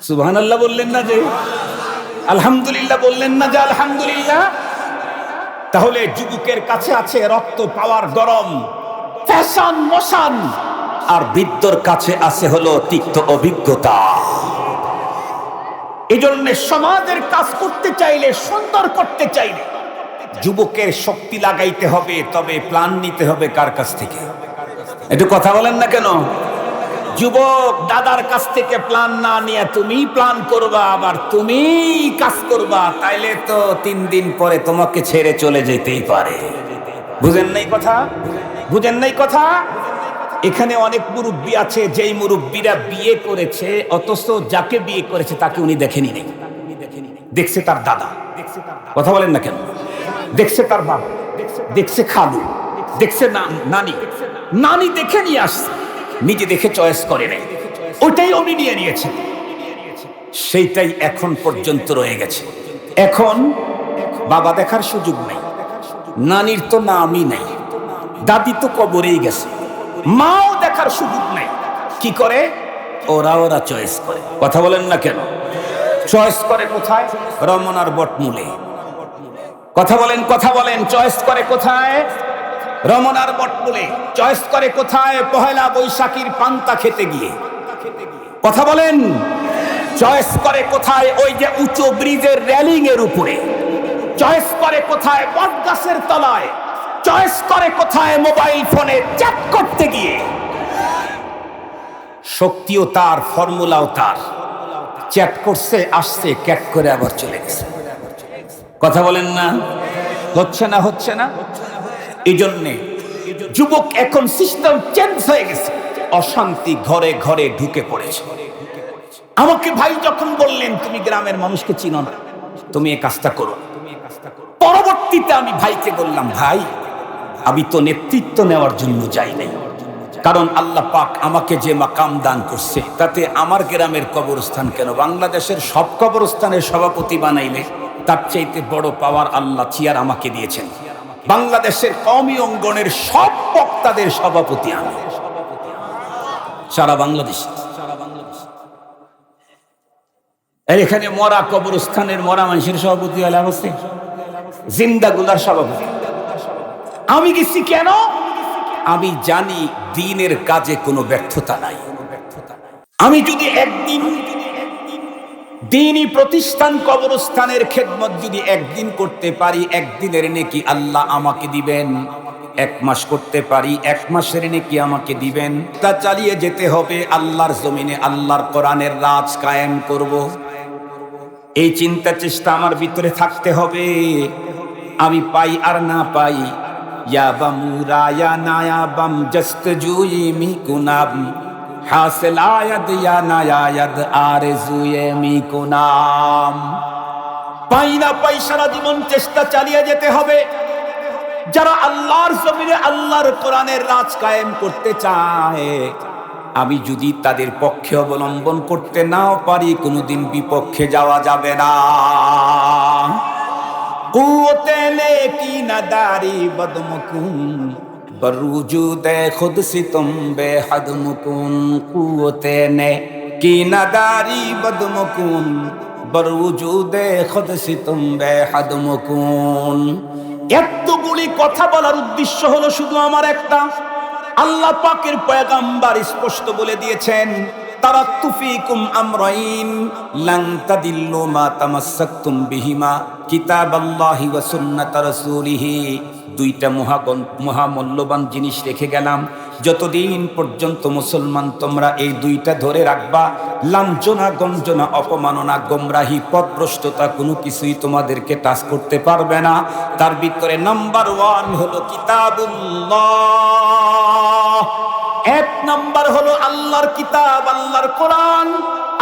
সুবহানাল্লাহ বললেন না যে? আলহামদুলিল্লাহ বললেন না যে? আলহামদুলিল্লাহ। তাহলে যুবকের কাছে আছে রক্ত পাওয়ার গরম, ফ্যাশন মোশন, আর বৃদ্ধর কাছে আছে হলো তিক্ত অভিজ্ঞতা। এই জন্য সমাজের কাজ করতে চাইলে, সুন্দর করতে চাইলে যুবকের শক্তি লাগাইতে হবে, তবে প্ল্যান নিতে হবে কার কাছ থেকে? একটু কথা বলেন না কেন? যুবক দাদার কাছ থেকে প্ল্যান না নিয়ে তুমি প্ল্যান করবা, আবার তুমি কাজ করবা, তাইলে তো 3 দিন পরে তোমাকে ছেড়ে চলে যেতেই পারে। বুঝেন নাই কথা? বুঝেন নাই কথা? এখানে অনেক মুরব্বী আছে, যেই মুরব্বীরা বিয়ে করেছে অথচ যাকে বিয়ে করেছে তাকে উনি দেখেনি নাই। দেখছে তার দাদা, কথা বলেন না কেন? দেখছে তার বাবা, দেখছে খালু, দেখছে নানি, নানি দেখে নিয়ে আসছে, নিজে দেখে চয়েস করে নেই, ওইটাই উনি নিয়ে নিয়েছেন। সেইটাই এখন পর্যন্ত রয়ে গেছে। এখন বাবা দেখার সুযোগ নেই, নানির তো নামই নাই, দাদি তো কবরেই গেছে, মাও দেখার সুযোগ নেই। কি করে? ওরা চয়েস করে। কথা বলেন না কেন? চয়েস করে কোথায়? রমনার বটমূলে। কথা বলেন, কথা বলেন। চয়েস করে কোথায়? রমনার বটমূলে। চয়েস করে কোথায়? পহেলা বৈশাখীর পান্তা খেতে গিয়ে। কথা বলেন। চয়েস করে কোথায়? ওই যে উঁচু ব্রিজের রেলিং এর উপরে। চয়েস করে কোথায়? বটগাছের তলায়। চয়েস করে কোথায়? মোবাইল ফোনে চ্যাট করতে গিয়ে। শক্তিও তার, ফর্মুলাও তার। চ্যাট করছে, আসছে, ক্যাট করে আবার চলে গেছে। কথা বলেন না? হচ্ছে না? হচ্ছে না? এই জন্যে যুবক এখন সিস্টেম চেঞ্জ হয়ে গেছে, অশান্তি ঘরে ঘরে ঢুকে পড়েছে। আমাকে ভাই যখন বললেন তুমি গ্রামের মানুষকে চিনো না, তুমি এই কাজটা করো, পরবর্তীতে আমি ভাইকে বললাম, ভাই আমি তো নেতৃত্ব নেওয়ার জন্য যাই নাই, কারণ আল্লাহ পাক আমাকে যে মাকাম দান করছে তাতে আমার গ্রামের কবরস্থান কেন, বাংলাদেশের সব কবরস্থানের সভাপতি বানাইলে তার চাইতে বড় পাওয়ার আল্লাহ চেয়ার আমাকে দিয়েছেন। বাংলাদেশের কওমি অঙ্গনের সব বক্তাদের সভাপতি আমি, সারা বাংলাদেশ। এখানে মরা কবরস্থানের মরা মানুষের সভাপতি হলে অবস্থা, জিন্দাগুলার সভাপতি আমি গেছি। কেন? আমি জানি দ্বীনের কাজে কোনো ব্যর্থতা নাই। আমি যদি একদিন দ্বীনি প্রতিষ্ঠান কবরস্থানের খেদমত যদি একদিন করতে পারি, একদিনের নেকি আল্লাহ আমাকে দিবেন। 1 মাস করতে পারি, 1 মাসের নেকি আমাকে দিবেন। তা চালিয়ে যেতে হবে, আল্লাহর জমিনে আল্লাহর কোরআনের রাজ কায়েম করব। এই চিন্তা চেষ্টা আমার ভিতরে থাকতে হবে। আমি পাই আর না পাই, ইয়া বামুরায়া নায়া বাম জস্ত জুই মি কুনাব হাসিল আয়াদ ইয়া নায়ায়াদ আরজুয়ে মি কুনাম। পাই না পাই, সারা জীবন চেষ্টা চালিয়ে যেতে হবে। যারা আল্লাহর জমিনে আল্লাহর কোরআনের রাজ কায়েম করতে চায়, আমি যদি তাদের পক্ষে অবলম্বন করতে নাও পারি, কোনোদিন বিপক্ষে যাওয়া যাবে না। কুওতে নেকি নাদারি বদমকুন বরুজুদে খুদ সিতম বেহদ মুকুন। কুওতে নেকি নাদারি বদমকুন বরউজুদে খুদ সিতুম বেহাদ মুকুন। এতগুলি কথা বলার উদ্দেশ্য হলো শুধু আমার একটা, আল্লাহ পাকের পয়গম্বর স্পষ্ট বলে দিয়েছেন, তারাকতু ফীকুম আমরাইন লান তাদিল্লু মা তামাসসাকতুম বিহিমা কিতাবাল্লাহি ওয়া সুন্নাত রাসূলিহি। দুইটা মহামূল্যবান জিনিস রেখে গেলাম, যতদিন পর্যন্ত মুসলমান তোমরা এই দুইটা ধরে রাখবা, লাঞ্ছনা, গঞ্জনা, অপমাননা, গোমরাহি, পথভ্রষ্টতা কোনো কিছুই তোমাদেরকে টাচ করতে পারবে না। তার ভিতরে নাম্বার 1 হলো কিতাবুল্লাহ। এক নাম্বার হলো আল্লাহর কিতাব, আল্লাহর কোরআন।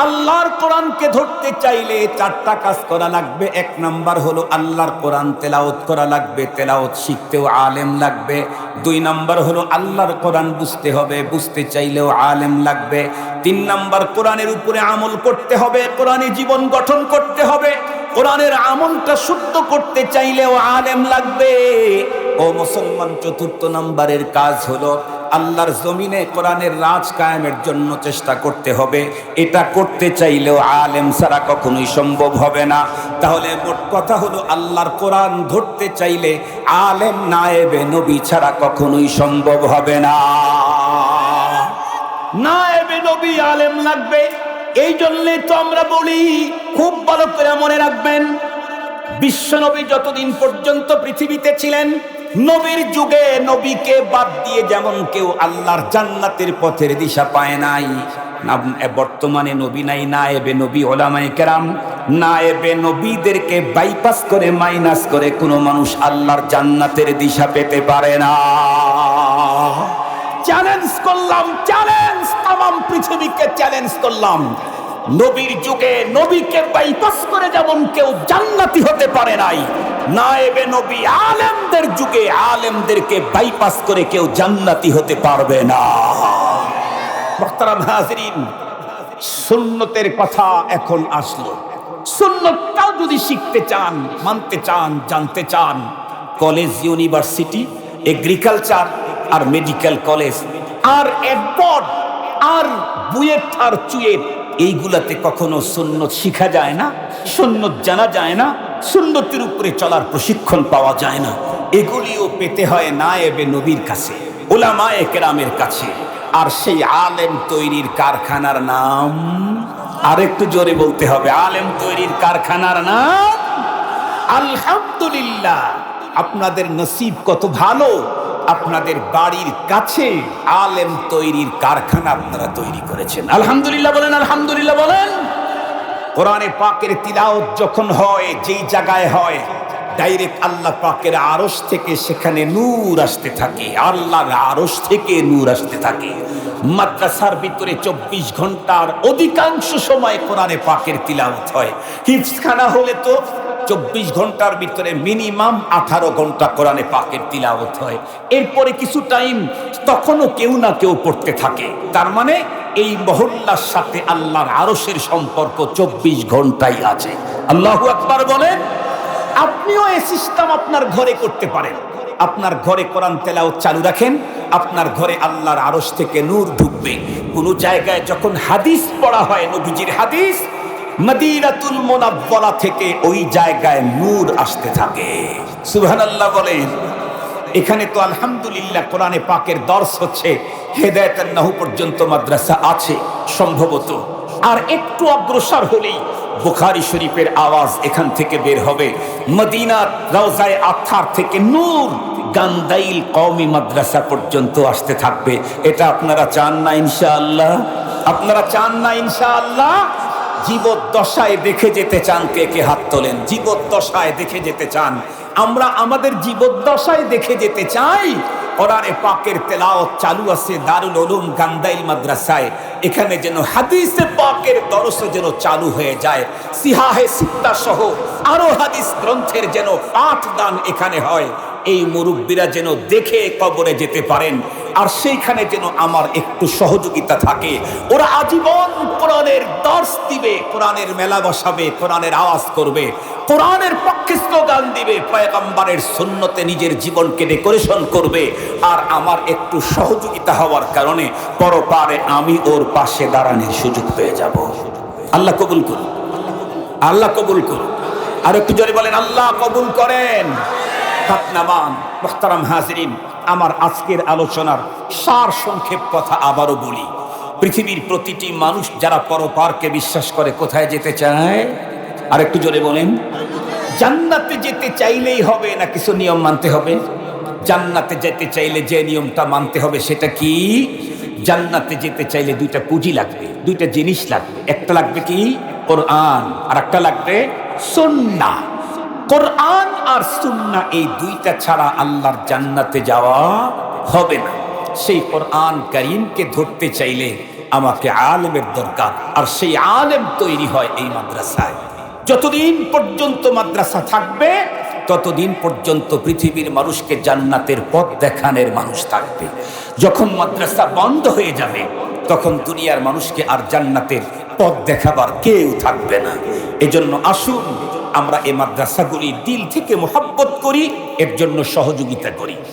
আল্লাহর কোরআনকে ধরতে চাইলে 4টা কাজ করা লাগবে। এক নাম্বার হলো আল্লাহর কোরআন তেলাওয়াত করা লাগবে, তেলাওয়াত শিখতেও আলেম লাগবে। 2 নাম্বার হলো আল্লাহর কোরআন বুঝতে হবে, বুঝতে চাইলেও আলেম লাগবে। 3 নাম্বার কোরআনের উপরে আমল করতে হবে, কোরআনে জীবন গঠন করতে হবে। কোরআনের আমলটা শুদ্ধ করতে চাইলেও আলেম লাগবে। ও মুসলমান, 4র্থ নাম্বারের কাজ হলো আল্লাহর জমিনে কোরআনের রাজ কায়েমের জন্য চেষ্টা করতে হবে। এটা করতে চাইলেও আলেম ছাড়া কখনোই সম্ভব হবে না। তাহলে মোট কথা হলো আল্লাহর কোরআন ধরতে চাইলে আলেম নায়েবে নবী ছাড়া কখনোই সম্ভব হবে না। নায়েবে নবী আলেম লাগবে। এই জন্যই তো আমরা বলি, খুব ভালো করে মনে রাখবেন, বিশ্বনবী যতদিন পর্যন্ত পৃথিবীতে ছিলেন, নবীর যুগে নবীকে বাদ দিয়ে যেমন কেউ আল্লাহর জান্নাতের পথের দিশা পায় নাই, বর্তমানে নবী নাই, নায়েবে নবী ওলামায়ে কেরাম। নায়েবে নবীদেরকে বাইপাস করে, মাইনাস করে কোনো মানুষ আল্লাহর জান্নাতের দিশা পেতে পারে না। চ্যালেঞ্জ করলাম, চ্যালেঞ্জ, তামাম পৃথিবীকে চ্যালেঞ্জ করলাম। নবীর যুগে নবীকে বাইপাস করে যেমন কেউ জান্নাতি হতে পারে নাই, নায়েবে নবী আলেমদের যুগে আলেমদেরকে বাইপাস করে কেউ জান্নাতি হতে পারবে না। মুহতারাম হাজিরিন, সুন্নতের কথা এখন আসলো। সুন্নতটাও যদি শিখতে চান, মানতে চান, জানতে চান, কলেজ, ইউনিভার্সিটি, এগ্রিকালচার আর মেডিকেল কলেজ আর এডবর্ড আর বুয়েট আর চুয়েট, এইগুলাতে কখনো সুন্নত শিখা যায় না, সুন্নত জানা যায় না, সুন্নতের উপরে চলার প্রশিক্ষণ পাওয়া যায় না। এগুলিও পেতে হয় নায়েবে নবীর কাছে, উলামায়ে কেরামের কাছে। আর সেই আলেম তৈরির কারখানার নাম, আর একটু জোরে বলতে হবে, আলেম তৈরির কারখানার নাম আলহামদুলিল্লাহ। আপনাদের নসিব কত ভালো, আপনাদের বাড়ির কাছে আলেম তৈরির কারখানা আপনারা তৈরি করেছেন। আলহামদুলিল্লাহ বলেন, আলহামদুলিল্লাহ বলেন। কোরআনে পাকের তিলাওয়াত যখন হয়, যেই জায়গায় হয়, ডাইরেক্ট আল্লাহ পাকের আরশ থেকে সেখানে নূর আসতে থাকে, আল্লাহর আরশ থেকে নূর আসতে থাকে। মাদ্রাসার ভিতরে 24 ঘন্টার অধিকাংশ সময় কোরআনে পাকের তিলাওয়াত হয়। হিফজখানা হলে তো 24 ঘন্টার ভিতরে মিনিমাম 18 ঘন্টা কোরআনে পাকের তিলাওয়াত হয়। এরপরে কিছু টাইম তখনও কেউ না কেউ পড়তে থাকে। তার মানে এই মহল্লার সাথে আল্লাহর আরশের সম্পর্ক 24 ঘন্টাই আছে। আল্লাহু আকবার বলেন। আপনিও এই সিস্টেম আপনার ঘরে করতে পারেন। আপনার ঘরে কোরআন তেলাওয়াত চালু রাখেন, আপনার ঘরে আল্লাহর আরশ থেকে নূর ঢুকবে। কোন জায়গায় যখন হাদিস পড়া হয়, নবীজির হাদিস, মদিনাতুল মুনাওয়ারা থেকে ওই জায়গায় নূর আসতে থাকে। সুবহানাল্লাহ বলেন। এখানে তো আলহামদুলিল্লাহ কোরআনে পাকের দর্স হচ্ছে, হেদায়েতের নাহু পর্যন্ত মাদ্রাসা আছে সম্ভবত। আর একটু অগ্রসর হলেই বুখারী শরীফের আওয়াজ এখান থেকে বের হবে। মদিনার রওজায়ে আতহার থেকে নূর গান্দাইল কওমি মাদ্রাসা পর্যন্ত আসতে থাকবে। এটা আপনারা চান না ইনশাআল্লাহ? আপনারা চান না ইনশাআল্লাহ? জীবদ্দশায় দেখে যেতে চান? কে কে হাত তোলেন। জীবদ্দশায় দেখে যেতে চান? আমরা আমাদের জীবদ্দশায় দেখে যেতে চাই কোরআনে পাকের তেলাওয়াত চালু আছে দারুল উলুম গান্দাইল মাদ্রাসায়। এখানে যেন হাদিসে পাকের দরস যেন চালু হয়ে যায়, সিহাহে সিত্তা সহ আরো হাদিস গ্রন্থের যেন পাঠদান এখানে হয়। এই মুরব্বীরা যেন দেখে কবরে যেতে পারেন, আর সেইখানে যেন আমার একটু সহযোগিতা থাকে। ওরা আজীবন কোরআনের দর্স দিবে, কোরআনের মেলা বসাবে, কোরআনের আওয়াজ করবে, কোরআনের পক্ষে স্লোগান দিবে, পয়গম্বরের সুন্নতে নিজের জীবনকে ডেকোরেশন করবে। আর আমার একটু সহযোগিতা হওয়ার কারণে পরপারে আমি ওর পাশে দাঁড়ানোর সুযোগ পেয়ে যাব। আল্লাহ কবুল করুন। আল্লাহ কবুল করুন। আর একটু জোরে বলেন আল্লাহ কবুল করেন। নামান মুহতারাম হাজিরিন, আমার আজকের আলোচনার সার সংক্ষেপ কথা আবারও বলি। পৃথিবীর প্রতিটি মানুষ যারা পরপারকে বিশ্বাস করে কোথায় যেতে চায়? আর একটু জোরে বলেন। জান্নাতে যেতে চাইলেই হবে না কিছু নিয়ম মানতে হবে? জান্নাতে যেতে চাইলে যে নিয়মটা মানতে হবে সেটা কি? জান্নাতে যেতে চাইলে দুইটা পুঁজি লাগবে, দুইটা জিনিস লাগবে। একটা লাগবে কি? কোরআন, আর একটা লাগবে সুন্নাহ। কোরআন আর সুন্নাহ এই দুইটা ছাড়া আল্লাহর জান্নাতে যাওয়া হবে না। সেই কোরআন কারীমকে ধরতে চাইলে আমাকে আলেমের দরকার, আর সেই আলেম তৈরি হয় এই মাদ্রাসায়। যতদিন পর্যন্ত মাদ্রাসা থাকবে ততদিন পর্যন্ত পৃথিবীর মানুষকে জান্নাতের পথ দেখানোর মানুষ থাকবে। যখন মাদ্রাসা বন্ধ হয়ে যাবে তখন দুনিয়ার মানুষকে আর জান্নাতের পথ দেখাবার কেউ থাকবে না। এজন্য আসুন আমরা এই মাদ্রাসাগুলি দিল থেকে মোহাব্বত করি, এর জন্য সহযোগিতা করি।